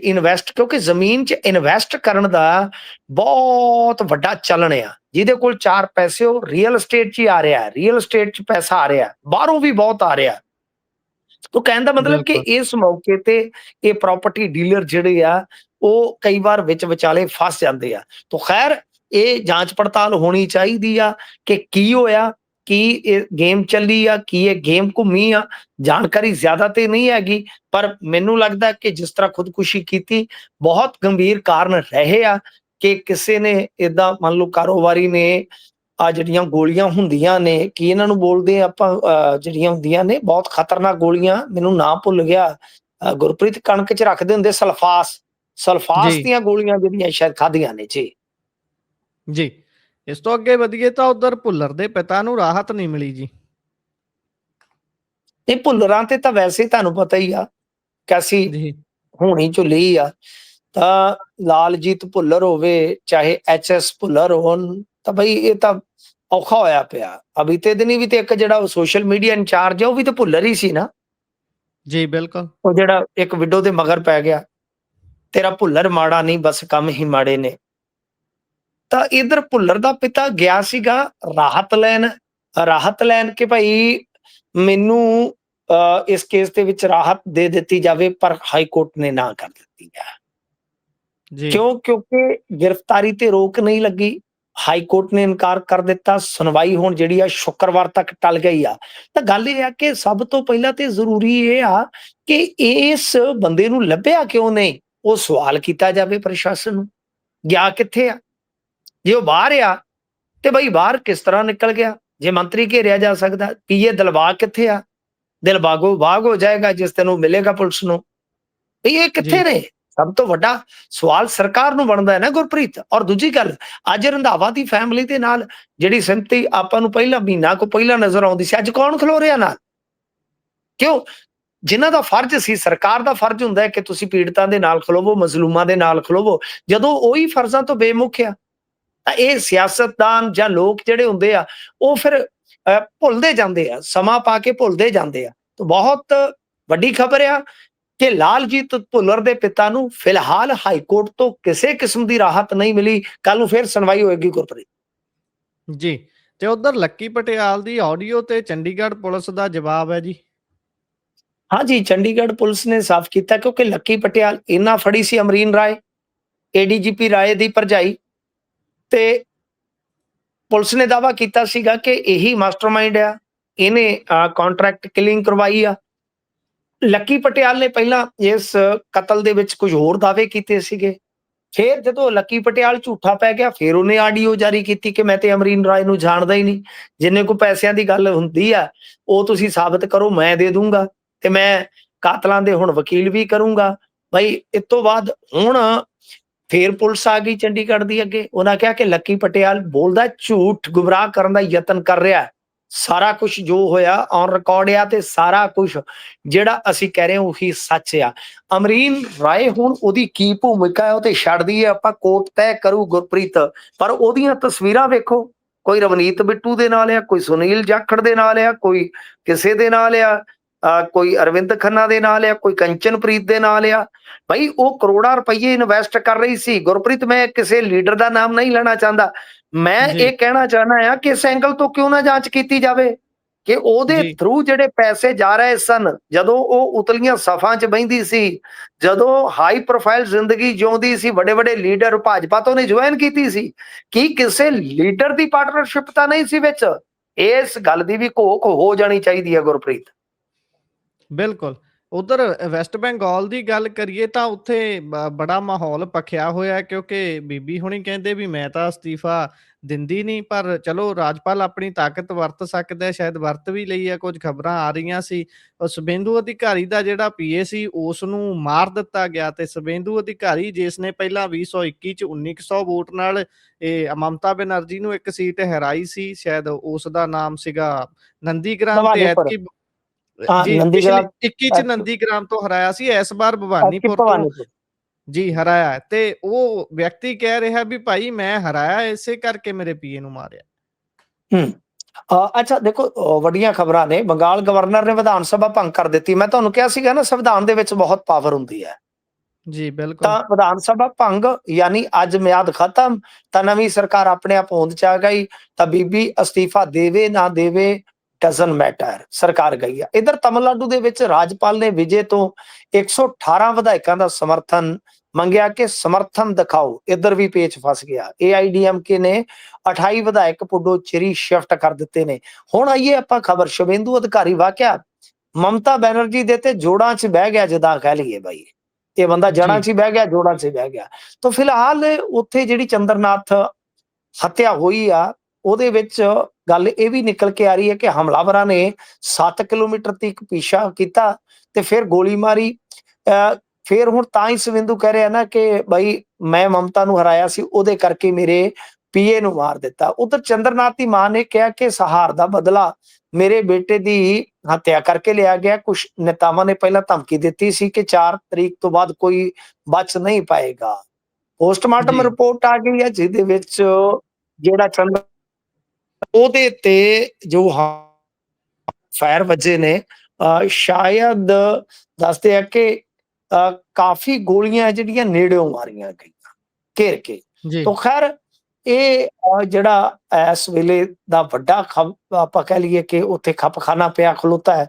B: ਕਿਉਂਕਿ ਜ਼ਮੀਨ 'ਚ ਇਨਵੈਸਟ ਕਰਨ ਦਾ ਬਹੁਤ ਵੱਡਾ ਚੱਲਣ ਆ। ਜਿਹਦੇ ਕੋਲ 4 ਪੈਸੇ, ਉਹ ਰੀਅਲ ਐਸਟੇਟ 'ਚ ਹੀ ਆ ਰਿਹਾ, ਰੀਅਲ ਐਸਟੇਟ 'ਚ ਪੈਸਾ ਆ ਰਿਹਾ, ਬਾਹਰੋਂ ਵੀ ਬਹੁਤ ਆ ਰਿਹਾ। ਤਾਂ ਕਹਿਣ ਦਾ ਮਤਲਬ ਕਿ
A: ਬਿਲਕੁਲ।
B: ਇਸ ਮੌਕੇ ਤੇ ਇਹ ਪ੍ਰਾਪਰਟੀ ਡੀਲਰ ਜਿਹੜੇ ਆ, ਉਹ ਕਈ ਵਾਰ ਵਿੱਚ ਵਿਚਾਲੇ ਫਸ ਜਾਂਦੇ ਆ। ਤਾਂ ਖੈਰ, ਇਹ ਜਾਂਚ ਪੜਤਾਲ ਹੋਣੀ ਚਾਹੀਦੀ ਆ ਕਿ ਕੀ ਹੋਇਆ, ਕੀ ਇਹ ਗੇਮ ਚੱਲੀ ਆ, ਕੀ ਇਹ ਗੇਮ ਘੁੰਮੀ ਆ। ਜਾਣਕਾਰੀ ਜ਼ਿਆਦਾ ਤੇ ਨਹੀਂ ਹੈਗੀ, ਪਰ ਮੈਨੂੰ ਲੱਗਦਾ ਕਿ ਜਿਸ ਤਰ੍ਹਾਂ ਖੁਦਕੁਸ਼ੀ ਕੀਤੀ, ਬਹੁਤ ਗੰਭੀਰ ਕਾਰਨ ਰਹੇ ਆ ਕਿ ਕਿਸੇ ਨੇ ਏਦਾਂ, ਮੰਨ ਲਓ ਕਾਰੋਬਾਰੀ ਨੇ, ਆ ਜਿਹੜੀਆਂ ਗੋਲੀਆਂ ਹੁੰਦੀਆਂ ਨੇ, ਕੀ ਇਹਨਾਂ ਨੂੰ ਬੋਲਦੇ ਆ ਆਪਾਂ, ਜਿਹੜੀਆਂ ਹੁੰਦੀਆਂ ਨੇ ਬਹੁਤ ਖਤਰਨਾਕ ਗੋਲੀਆਂ, ਮੈਨੂੰ ਨਾਮ ਭੁੱਲ ਗਿਆ, ਗੁਰਪ੍ਰੀਤ, ਕਣਕ 'ਚ ਰੱਖਦੇ ਹੁੰਦੇ, ਸਲਫਾਸ
A: ਜੀ,
B: ਦੀਆਂ ਗੋਲੀਆਂ ਜਿਹੜੀਆਂ ਸ਼ਾਇਦ ਖਾਧੀਆਂ ਨੇ ਜੀ।
A: ਜੀ। ਇਸ ਤੋਂ ਅੱਗੇ ਵਧੀਏ ਤਾਂ ਉਧਰ ਭੁੱਲਰ ਦੇ ਪਿਤਾ ਨੂੰ ਰਾਹਤ ਨਹੀਂ ਮਿਲੀ ਜੀ।
B: ਇਹ ਭੁੱਲਰਾਂ ਤੇ ਤਾਂ ਵੈਸੇ ਤੁਹਾਨੂੰ ਪਤਾ ਹੀ ਆ ਕੈਸੀ
A: ਜੀ,
B: ਹੋਣੀ ਝੁੱਲੀ ਆ। ਤਾਂ ਲਾਲਜੀਤ ਭੁੱਲਰ ਹੋਵੇ ਚਾਹੇ ਐਚ ਐਸ ਭੁੱਲਰ ਹੋਣ, ਤਾਂ ਬਈ ਇਹ ਤਾਂ ਔਖਾ ਹੋਇਆ ਪਿਆ। ਅਭੀ ਤੇ ਦਿਨੀ ਵੀ ਤੇ ਇੱਕ ਜਿਹੜਾ ਸੋਸ਼ਲ ਮੀਡੀਆ ਇੰਚਾਰਜ ਆ ਉਹ ਵੀ ਤਾਂ ਭੁੱਲਰ ਹੀ ਸੀ ਨਾ,
A: ਜੀ ਬਿਲਕੁਲ।
B: ਉਹ ਜਿਹੜਾ ਇੱਕ ਵਿਡੋ ਦੇ ਮਗਰ ਪੈ ਗਿਆ, ਤੇਰਾ ਭੁੱਲਰ ਮਾੜਾ ਨਹੀਂ ਬਸ ਕੰਮ ਹੀ ਮਾੜੇ ਨੇ। ਤਾਂ ਇਧਰ ਭੁੱਲਰ ਦਾ ਪਿਤਾ ਗਿਆ ਸੀਗਾ ਰਾਹਤ ਲੈਣ ਕਿ ਭਾਈ ਮੈਨੂੰ ਇਸ ਕੇਸ ਦੇ ਵਿੱਚ ਰਾਹਤ ਦੇ ਦਿੱਤੀ ਜਾਵੇ, ਪਰ ਹਾਈ ਕੋਰਟ ਨੇ ਨਾ ਕਰ ਦਿੱਤੀ ਹੈ।
A: ਜੀ,
B: ਕਿਉਂ? ਕਿਉਂਕਿ ਗ੍ਰਿਫਤਾਰੀ ਤੇ ਰੋਕ ਨਹੀਂ ਲੱਗੀ, ਹਾਈ ਕੋਰਟ ਨੇ ਇਨਕਾਰ ਕਰ ਦਿੱਤਾ। ਸੁਣਵਾਈ ਹੁਣ ਜਿਹੜੀ ਆ ਸ਼ੁੱਕਰਵਾਰ ਤੱਕ ਟਲ ਗਈ ਆ। ਤਾਂ ਗੱਲ ਇਹ ਆ ਕਿ ਸਭ ਤੋਂ ਪਹਿਲਾਂ ਤੇ ਜ਼ਰੂਰੀ ਇਹ ਆ ਕਿ ਇਸ ਬੰਦੇ ਨੂੰ ਲੱਭਿਆ ਕਿਉਂ ਨਹੀਂ, ਉਹ ਸਵਾਲ ਕੀਤਾ ਜਾਵੇ ਪ੍ਰਸ਼ਾਸਨ ਨੂੰ। ਗਿਆ ਕਿੱਥੇ ਆ? ਜੇ ਉਹ ਬਾਹਰ ਆ ਤੇ ਬਈ ਬਾਹਰ ਕਿਸ ਤਰ੍ਹਾਂ ਨਿਕਲ ਗਿਆ? ਜੇ ਮੰਤਰੀ ਘੇਰਿਆ ਜਾ ਸਕਦਾ, ਪੀਏ ਦਿਲਬਾਗ ਕਿੱਥੇ ਆ? ਦਿਲਬਾਗੋ ਬਾਗ ਹੋ ਜਾਏਗਾ ਜਿਸ ਦਿਨ ਉਹ ਮਿਲੇਗਾ ਪੁਲਿਸ ਨੂੰ। ਵੀ ਇਹ
A: ਜੀ,
B: ਕਿੱਥੇ ਨੇ? ਸਭ ਤੋਂ ਵੱਡਾ ਸਵਾਲ ਸਰਕਾਰ ਨੂੰ ਬਣਦਾ ਹੈ ਨਾ ਗੁਰਪ੍ਰੀਤ। ਔਰ ਦੂਜੀ ਗੱਲ, ਅੱਜ ਰੰਧਾਵਾ ਦੀ ਫੈਮਿਲੀ ਦੇ ਨਾਲ ਜਿਹੜੀ ਸਿੰਪਤੀ ਆਪਾਂ ਨੂੰ ਪਹਿਲਾਂ ਮਹੀਨਾ ਕੋ ਪਹਿਲਾਂ ਨਜ਼ਰ ਆਉਂਦੀ ਸੀ, ਅੱਜ ਕੌਣ ਖਲੋ ਰਿਹਾ ਨਾਲ? ਕਿਉਂ? ਜਿਨ੍ਹਾਂ ਦਾ ਫਰਜ਼ ਸੀ, ਸਰਕਾਰ ਦਾ ਫਰਜ਼ ਹੁੰਦਾ ਹੈ ਕਿ ਤੁਸੀਂ ਪੀੜਤਾਂ ਦੇ ਨਾਲ ਖਲੋਵੋ, ਮਜ਼ਲੂਮਾਂ ਦੇ ਨਾਲ ਖਲੋਵੋ। ਜਦੋਂ ਉਹੀ ਫਰਜ਼ਾਂ ਤੋਂ ਬੇਮੁਖ ਆ ਤਾਂ ਇਹ ਸਿਆਸਤਦਾਨ ਜਾਂ ਲੋਕ ਜਿਹੜੇ ਹੁੰਦੇ ਆ ਉਹ ਫਿਰ ਭੁੱਲਦੇ ਜਾਂਦੇ ਆ, ਸਮਾਂ ਪਾ ਕੇ ਭੁੱਲਦੇ ਜਾਂਦੇ ਆ। ਤਾਂ ਬਹੁਤ ਵੱਡੀ ਖਬਰ ਆ ਕਿ ਲਾਲਜੀਤ ਭੁੱਲਰ ਦੇ ਪਿਤਾ ਨੂੰ ਫਿਲਹਾਲ ਹਾਈ ਕੋਰਟ ਤੋਂ ਕਿਸੇ ਕਿਸਮ ਦੀ ਰਾਹਤ ਨਹੀਂ ਮਿਲੀ। ਕੱਲ ਨੂੰ ਫਿਰ ਸੁਣਵਾਈ ਹੋਏਗੀ ਗੁਰਪ੍ਰੀਤ।
A: ਜੀ। ਤੇ ਉਧਰ ਲੱਕੀ ਪਟਿਆਲ ਦੀ ਆਡੀਓ ਤੇ ਚੰਡੀਗੜ੍ਹ ਪੁਲਿਸ ਦਾ ਜਵਾਬ ਹੈ ਜੀ।
B: ਹਾਂਜੀ, ਚੰਡੀਗੜ੍ਹ ਪੁਲਿਸ ਨੇ ਸਾਫ਼ ਕੀਤਾ ਕਿਉਂਕਿ ਲੱਕੀ ਪਟਿਆਲ ਇਹਨਾਂ ਫੜੀ ਸੀ ਅਮਰੀਨ ਰਾਏ, ਏਡੀਜੀਪੀ ਰਾਏ ਦੀ ਭਰਜਾਈ, ਤੇ ਪੁਲਿਸ ਨੇ ਦਾਅਵਾ ਕੀਤਾ ਸੀਗਾ ਕਿ ਇਹੀ ਮਾਸਟਰਮਾਈਂਡ ਆ, ਇਹਨੇ ਕੰਟਰੈਕਟ ਕਿਲਿੰਗ ਕਰਵਾਈ ਆ। ਲੱਕੀ ਪਟਿਆਲ ਨੇ ਪਹਿਲਾਂ ਇਸ ਕਤਲ ਦੇ ਵਿੱਚ ਕੁਝ ਹੋਰ ਦਾਅਵੇ ਕੀਤੇ ਸੀਗੇ। ਫਿਰ ਜਦੋਂ ਲੱਕੀ ਪਟਿਆਲ ਝੂਠਾ ਪੈ ਗਿਆ, ਫਿਰ ਉਹਨੇ ਆਡੀਓ ਜਾਰੀ ਕੀਤੀ ਕਿ ਮੈਂ ਤੇ ਅਮਰੀਨ ਰਾਏ ਨੂੰ ਜਾਣਦਾ ਹੀ ਨਹੀਂ। ਜਿੰਨੇ ਕੋ ਪੈਸਿਆਂ ਦੀ ਗੱਲ ਹੁੰਦੀ ਆ ਉਹ ਤੁਸੀਂ ਸਾਬਤ ਕਰੋ, ਮੈਂ ਦੇ ਦੂੰਗਾ, ਤੇ ਮੈਂ ਕਾਤਲਾਂ ਦੇ ਹੁਣ ਵਕੀਲ ਵੀ ਕਰੂੰਗਾ। ਭਾਈ ਇਸ ਤੋਂ ਬਾਅਦ ਹੁਣ ਫੇਰ ਪੁਲਿਸ ਆ ਗਈ ਚੰਡੀਗੜ੍ਹ ਦੀ ਅੱਗੇ। ਉਹਨਾਂ ਕਿਹਾ ਕਿ ਲੱਕੀ ਪਟਿਆਲ ਬੋਲਦਾ ਝੂਠ, ਗੁੰਮਰਾਹ ਕਰਨ ਦਾ ਯਤਨ ਕਰ ਰਿਹਾ। ਸਾਰਾ ਕੁਝ ਜੋ ਹੋਇਆ ਔਨ ਰਿਕਾਰਡ ਆ, ਤੇ ਸਾਰਾ ਕੁਝ ਜਿਹੜਾ ਅਸੀਂ ਕਹਿ ਰਹੇ ਹਾਂ ਉਹੀ ਸੱਚ ਆ। ਅਮਰੀਨ ਰਾਏ ਹੁਣ ਉਹਦੀ ਕੀ ਭੂਮਿਕਾ ਹੈ ਉਹ ਤੇ ਛੱਡ ਦਈਏ, ਆਪਾਂ ਕੋਰਟ ਤੈਅ ਕਰੂ ਗੁਰਪ੍ਰੀਤ। ਪਰ ਉਹਦੀਆਂ ਤਸਵੀਰਾਂ ਵੇਖੋ, ਕੋਈ ਰਵਨੀਤ ਬਿੱਟੂ ਦੇ ਨਾਲ ਆ, ਕੋਈ ਸੁਨੀਲ ਜਾਖੜ ਦੇ ਨਾਲ ਆ, ਕੋਈ ਕਿਸੇ ਦੇ ਨਾਲ ਆ, ਕੋਈ ਅਰਵਿੰਦ ਖੰਨਾ ਦੇ ਨਾਲ ਆ, ਕੋਈ ਕੰਚਨਪ੍ਰੀਤ ਦੇ ਨਾਲ ਆ। ਭਾਈ ਉਹ ਕਰੋੜਾਂ ਰੁਪਏ ਇਨਵੈਸਟ ਕਰ ਰਹੀ ਸੀ ਗੁਰਪ੍ਰੀਤ। ਮੈਂ ਕਿਸੇ ਲੀਡਰ ਦਾ ਨਾਮ ਨਹੀਂ ਲੈਣਾ ਚਾਹੁੰਦਾ, ਮੈਂ
A: ਜੀ,
B: ਇਹ ਕਹਿਣਾ ਚਾਹਨਾ ਆ ਕਿ ਇਸ ਐਂਗਲ ਤੋਂ ਕਿਉਂ ਨਾ ਜਾਂਚ ਕੀਤੀ ਜਾਵੇ ਕਿ ਉਹਦੇ
A: ਜੀ,
B: ਥਰੂ ਜਿਹੜੇ ਪੈਸੇ ਜਾ ਰਹੇ ਸਨ, ਜਦੋਂ ਉਹ ਉਤਲੀਆਂ ਸਫਾਂ 'ਚ ਬਹਿੰਦੀ ਸੀ, ਜਦੋਂ ਹਾਈ ਪ੍ਰੋਫਾਈਲ ਜ਼ਿੰਦਗੀ ਜਿਉਂਦੀ ਸੀ, ਵੱਡੇ ਵੱਡੇ ਲੀਡਰ ਭਾਜਪਾ ਤੋਂ ਨੇ ਜੁਆਇਨ ਕੀਤੀ ਸੀ, ਕੀ ਕਿਸੇ ਲੀਡਰ ਦੀ ਪਾਰਟਨਰਸ਼ਿਪ ਤਾਂ ਨਹੀਂ ਸੀ ਵਿੱਚ? ਇਸ ਗੱਲ ਦੀ ਵੀ ਘੋਖ ਹੋ ਜਾਣੀ ਚਾਹੀਦੀ ਹੈ ਗੁਰਪ੍ਰੀਤ।
A: ਬਿਲਕੁਲ। ਉਧਰ ਵੈਸਟ ਬੰਗਾਲ ਦੀ ਗੱਲ ਕਰੀਏ ਤਾਂ ਉੱਥੇ ਬੜਾ ਮਾਹੌਲ ਭਖਿਆ ਹੋਇਆ ਹੈ, ਕਿਉਂਕਿ ਬੀਬੀ ਹੁਣੀ ਕਹਿੰਦੇ ਵੀ ਮੈਂ ਤਾਂ ਅਸਤੀਫਾ ਦਿੰਦੀ ਨਹੀਂ, ਪਰ ਚਲੋ ਰਾਜਪਾਲ ਆਪਣੀ ਤਾਕਤ ਵਰਤ ਸਕਦਾ ਹੈ, ਸ਼ਾਇਦ ਵਰਤ ਵੀ ਲਈ ਹੈ। ਕੁਝ ਖਬਰਾਂ ਆ ਰਹੀਆਂ ਸੀ ਸੁਬੇਂਦੂ ਅਧਿਕਾਰੀ ਦਾ ਜਿਹੜਾ ਪੀਏ ਸੀ ਉਸ ਨੂੰ ਮਾਰ ਦਿੱਤਾ ਗਿਆ, ਤੇ ਸੁਬੇਂਦੂ ਅਧਿਕਾਰੀ ਜਿਸ ਨੇ ਪਹਿਲਾਂ 2021 ਚ 1900 ਵੋਟ ਨਾਲ ਇਹ ਮਮਤਾ ਬੈਨਰਜੀ ਨੂੰ ਇੱਕ ਸੀਟ ਹਰਾਈ ਸੀ, ਸ਼ਾਇਦ ਉਸ ਦਾ ਨਾਮ ਸੀਗਾ ਨੰਦੀਗ੍ਰਾਮ, ਤੇ
B: ਭਵਾਨੀਪੁਰ,
A: ਐਤਕੀ
B: ਹਾਂ
A: ਜੀ, ਪਿਛਲੀ
B: ਨੰਦੀਗ੍ਰਾਮ,
A: 21 ਚ ਨੰਦੀਗ੍ਰਾਮ ਤੋਂ ਹਰਾਇਆ ਸੀ, ਇਸ ਵਾਰ ਭਵਾਨੀਪੁਰ ਤੋਂ
B: ਭਵਾਨੀਪੁਰ।
A: ਜੀ ਹਰਾਇਆ ਹੈ। ਤੇ ਉਹ ਵਿਅਕਤੀ ਕਹਿ ਰਿਹਾ ਵੀ ਭਾਈ ਮੈਂ ਹਰਾਇਆ ਇਸੇ ਕਰਕੇ ਮੇਰੇ ਪੀਏ ਨੂੰ ਮਾਰਿਆ।
B: ਹੂੰ। ਅੱਛਾ ਦੇਖੋ, ਵੱਡੀਆਂ ਖਬਰਾਂ ਨੇ। ਬੰਗਾਲ ਗਵਰਨਰ ਨੇ ਵਿਧਾਨ ਸਭਾ ਭੰਗ ਕਰ ਦਿੱਤੀ। ਮੈਂ ਤੁਹਾਨੂੰ ਕਿਹਾ ਸੀਗਾ ਨਾ ਸੰਵਿਧਾਨ ਦੇ ਵਿੱਚ ਬਹੁਤ ਪਾਵਰ ਹੁੰਦੀ ਹੈ।
A: ਜੀ ਬਿਲਕੁਲ।
B: ਤਾਂ ਵਿਧਾਨ ਸਭਾ ਭੰਗ ਯਾਨੀ ਅੱਜ ਮਿਆਦ ਖਤਮ, ਤਾਂ ਨਵੀਂ ਸਰਕਾਰ ਆਪਣੇ ਆਪ ਹੋਂਦ ਚ ਆ ਗਈ। ਤਾਂ ਬੀਬੀ ਅਸਤੀਫਾ ਦੇਵੇ ਨਾ ਦੇਵੇ ਡਜ਼ਨਟ ਮੈਟਰ, ਸਰਕਾਰ ਗਈ ਆ। ਇਧਰ ਤਮਿਲਨਾਡੂ ਦੇ ਵਿੱਚ ਰਾਜਪਾਲ ਨੇ ਵਿਜੇ ਤੋਂ 118 ਵਿਧਾਇਕਾਂ ਦਾ ਸਮਰਥਨ ਮੰਗਿਆ ਕਿ ਸਮਰਥਨ ਦਿਖਾਓ। ਇਧਰ ਵੀ ਪੇਚ ਫਸ ਗਿਆ। AIDMK ਨੇ 28 ਵਿਧਾਇਕ ਪੁਡੂਚੇਰੀ ਸ਼ਿਫਟ ਕਰ ਦਿੱਤੇ ਨੇ। ਹੁਣ ਆਈਏ ਆਪਾਂ ਖਬਰ, ਸ਼ੁਭੇਂਦੂ ਅਧਿਕਾਰੀ ਵਾਕਿਆ ਮਮਤਾ ਬੈਨਰਜੀ ਦੇ ਤੇ ਜੋੜਾਂ 'ਚ ਬਹਿ ਗਿਆ, ਜਿੱਦਾਂ ਕਹਿ ਲਈਏ ਬਾਈ। ਇਹ ਬੰਦਾ ਜੜ੍ਹਾਂ 'ਚ ਹੀ ਬਹਿ ਗਿਆ, ਜੋੜਾਂ 'ਚ ਬਹਿ ਗਿਆ। ਤਾਂ ਫਿਲਹਾਲ ਉੱਥੇ ਜਿਹੜੀ ਚੰਦਰਨਾਥ ਹੱਤਿਆ ਹੋਈ ਆ ਉਹਦੇ ਵਿੱਚ ਗੱਲ ਇਹ ਵੀ ਨਿਕਲ ਕੇ ਆ ਰਹੀ ਹੈ ਕਿ ਹਮਲਾਵਰਾਂ ਨੇ 7 ਕਿਲੋਮੀਟਰ ਤੱਕ ਪਿੱਛਾ ਕੀਤਾ ਤੇ ਫਿਰ ਗੋਲੀ ਮਾਰੀ। ਫਿਰ ਹੁਣ ਤਾਂ ਹੀ ਸ਼ੁਭੇਂਦੂ ਕਹਿ ਰਿਹਾ ਨਾ ਕਿ ਬਾਈ ਮੈਂ ਮਮਤਾ ਨੂੰ ਹਰਾਇਆ ਸੀ, ਉਹਦੇ ਕਰਕੇ ਮੇਰੇ ਪੀਏ ਨੂੰ ਮਾਰ ਦਿੱਤਾ। ਉਧਰ ਚੰਦਰਨਾਥ ਦੀ ਮਾਂ ਨੇ ਕਿਹਾ ਕਿ ਸਹਾਰ ਦਾ ਬਦਲਾ ਮੇਰੇ ਬੇਟੇ ਦੀ ਹੱਤਿਆ ਕਰਕੇ ਲਿਆ ਗਿਆ। ਕੁਝ ਨੇਤਾਵਾਂ ਨੇ ਪਹਿਲਾਂ ਧਮਕੀ ਦਿੱਤੀ ਸੀ ਕਿ 4 ਤਰੀਕ ਤੋਂ ਬਾਅਦ ਕੋਈ ਬਚ ਨਹੀਂ ਪਾਏਗਾ। ਪੋਸਟਮਾਰਟਮ
A: ਜੀ,
B: ਰਿਪੋਰਟ ਆ ਗਈ ਹੈ ਜਿਹਦੇ ਵਿੱਚ ਜਿਹੜਾ ਚੰਦਰ ਉਹਦੇ ਤੇ ਜੋ ਫਾਇਰ ਵੱਜੇ ਨੇ ਸ਼ਾਇਦ ਦੱਸਦੇ ਆ ਕਿ ਕਾਫੀ ਗੋਲੀਆਂ ਜਿਹੜੀਆਂ ਨੇੜਿਓਂ ਮਾਰੀਆਂ ਗਈਆਂ ਘੇਰ ਕੇ।
A: ਜੀ,
B: ਤੋ ਖੈਰ ਇਹ ਜਿਹੜਾ ਇਸ ਵੇਲੇ ਦਾ ਵੱਡਾ ਆਪਾਂ ਕਹਿ ਲਈਏ ਕਿ ਉੱਥੇ ਖਪਖਾਨਾ ਪਿਆ ਖਲੋਤਾ ਹੈ।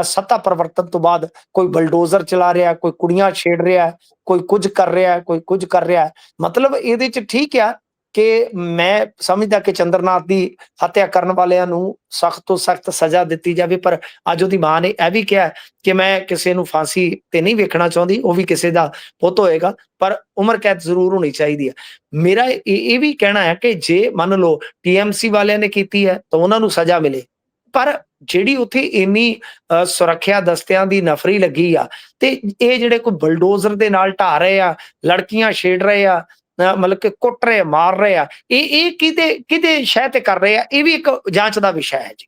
B: ਸੱਤਾ ਪਰਿਵਰਤਨ ਤੋਂ ਬਾਅਦ ਕੋਈ ਬਲਡੋਜ਼ਰ ਚਲਾ ਰਿਹਾ, ਕੋਈ ਕੁੜੀਆਂ ਛੇੜ ਰਿਹਾ, ਕੋਈ ਕੁਝ ਕਰ ਰਿਹਾ, ਕੋਈ ਕੁਝ ਕਰ ਰਿਹਾ। ਮਤਲਬ ਇਹਦੇ ਚ ਠੀਕ ਆ ਕਿ ਮੈਂ ਸਮਝਦਾ ਕਿ ਚੰਦਰਨਾਥ ਦੀ ਹੱਤਿਆ ਕਰਨ ਵਾਲਿਆਂ ਨੂੰ ਸਖਤ ਤੋਂ ਸਖਤ ਸਜ਼ਾ ਦਿੱਤੀ ਜਾਵੇ, ਪਰ ਅੱਜ ਉਹਦੀ ਮਾਂ ਨੇ ਇਹ ਵੀ ਕਿਹਾ ਕਿ ਮੈਂ ਕਿਸੇ ਨੂੰ ਫਾਂਸੀ ਤੇ ਨਹੀਂ ਵੇਖਣਾ ਚਾਹੁੰਦੀ, ਉਹ ਵੀ ਕਿਸੇ ਦਾ ਪੁੱਤ ਹੋਏਗਾ, ਪਰ ਉਮਰ ਕੈਦ ਜ਼ਰੂਰ ਹੋਣੀ ਚਾਹੀਦੀ ਹੈ। ਮੇਰਾ ਇਹ ਵੀ ਕਹਿਣਾ ਹੈ ਕਿ ਜੇ ਮੰਨ ਲਓ ਟੀਐਮਸੀ ਵਾਲਿਆਂ ਨੇ ਕੀਤੀ ਹੈ ਤਾਂ ਉਹਨਾਂ ਨੂੰ ਸਜ਼ਾ ਮਿਲੇ, ਪਰ ਜਿਹੜੀ ਉੱਥੇ ਇੰਨੀ ਸੁਰੱਖਿਆ ਦਸਤਿਆਂ ਦੀ ਨਫਰੀ ਲੱਗੀ ਆ ਤੇ ਇਹ ਜਿਹੜੇ ਕੋਈ ਬਲਡੋਜ਼ਰ ਦੇ ਨਾਲ ਢਾ ਰਹੇ ਆ, ਲੜਕੀਆਂ ਛੇੜ ਰਹੇ ਆ, ਮਤਲਬ ਕਿ ਕੁੱਟ ਰਹੇ, ਮਾਰ ਰਹੇ ਆ, ਇਹ ਕਿਹਦੇ ਸ਼ਹਿ ਤੇ ਕਰ ਰਹੇ ਆ, ਇਹ ਵੀ ਇੱਕ ਜਾਂਚ ਦਾ ਵਿਸ਼ਾ ਹੈ ਜੀ।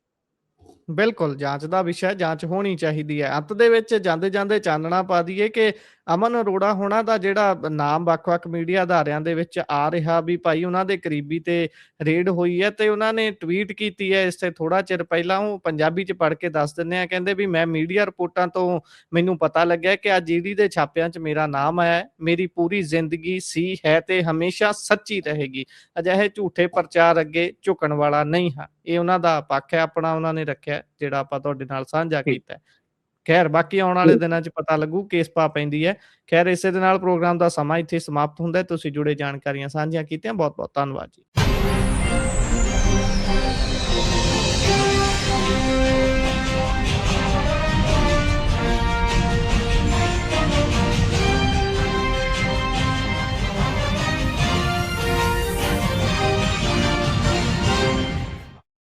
A: ਬਿਲਕੁਲ ਜਾਂਚ ਦਾ ਵਿਸ਼ਾ ਹੈ, ਜਾਂਚ ਹੋਣੀ ਚਾਹੀਦੀ ਹੈ। ਅੰਤ ਦੇ ਵਿੱਚ ਜਾਂਦੇ ਜਾਂਦੇ ਚਾਨਣਾ ਪਾ ਦਈਏ ਕਿ ਅਮਨ ਅਰੋੜਾ ਹੋਣਾ ਦਾ ਜਿਹੜਾ ਨਾਮ ਵੱਖ-ਵੱਖ ਮੀਡੀਆ ਅਦਾਰਿਆਂ ਦੇ ਵਿੱਚ ਆ ਰਿਹਾ ਵੀ ਭਾਈ ਉਹਨਾਂ ਦੇ ਕਰੀਬੀ ਤੇ ਰੇਡ ਹੋਈ ਹੈ, ਤੇ ਉਹਨਾਂ ਨੇ ਟਵੀਟ ਕੀਤੀ ਹੈ ਇਸ ਤੇ ਥੋੜਾ ਚਿਰ ਪਹਿਲਾਂ। ਉਹ ਪੰਜਾਬੀ ਚ ਪੜ੍ਹ ਕੇ ਦੱਸ ਦਿੰਦੇ ਆ। ਕਹਿੰਦੇ ਵੀ ਮੈਂ ਮੀਡੀਆ ਰਿਪੋਰਟਾਂ ਤੋਂ ਮੈਨੂੰ ਪਤਾ ਲੱਗਿਆ ਕਿ ਅੱਜ ਈਡੀ ਦੇ ਛਾਪਿਆਂ 'ਚ ਮੇਰਾ ਨਾਮ ਆਇਆ ਹੈ। ਮੇਰੀ ਪੂਰੀ ਜ਼ਿੰਦਗੀ ਸੀ, ਹੈ ਤੇ ਹਮੇਸ਼ਾ ਸੱਚੀ ਰਹੇਗੀ। ਅਜਿਹੇ ਝੂਠੇ ਪ੍ਰਚਾਰ ਅੱਗੇ ਝੁਕਣ ਵਾਲਾ ਨਹੀਂ ਹਾਂ। ਇਹ ਉਹਨਾਂ ਦਾ ਪੱਖ ਹੈ, ਆਪਣਾ ਉਹਨਾਂ ਨੇ ਰੱਖਿਆ, ਜਿਹੜਾ ਆਪਾਂ ਤੁਹਾਡੇ ਨਾਲ ਸਾਂਝਾ ਕੀਤਾ। ਖੈਰ ਬਾਕੀ ਆਉਣ ਵਾਲੇ ਦਿਨਾਂ 'ਚ ਪਤਾ ਲੱਗੂ, ਕੇਸ ਪਾ ਪੈਂਦੀ ਹੈ। ਖੈਰ ਇਸੇ ਦੇ ਨਾਲ ਪ੍ਰੋਗਰਾਮ ਦਾ ਸਮਾਂ ਇੱਥੇ ਸਮਾਪਤ ਹੁੰਦਾ ਹੈ। ਤੁਸੀਂ ਜੁੜੇ ਜਾਣਕਾਰੀਆਂ ਸਾਂਝੀਆਂ ਕੀਤੀਆਂ, ਬਹੁਤ ਬਹੁਤ ਧੰਨਵਾਦ ਜੀ।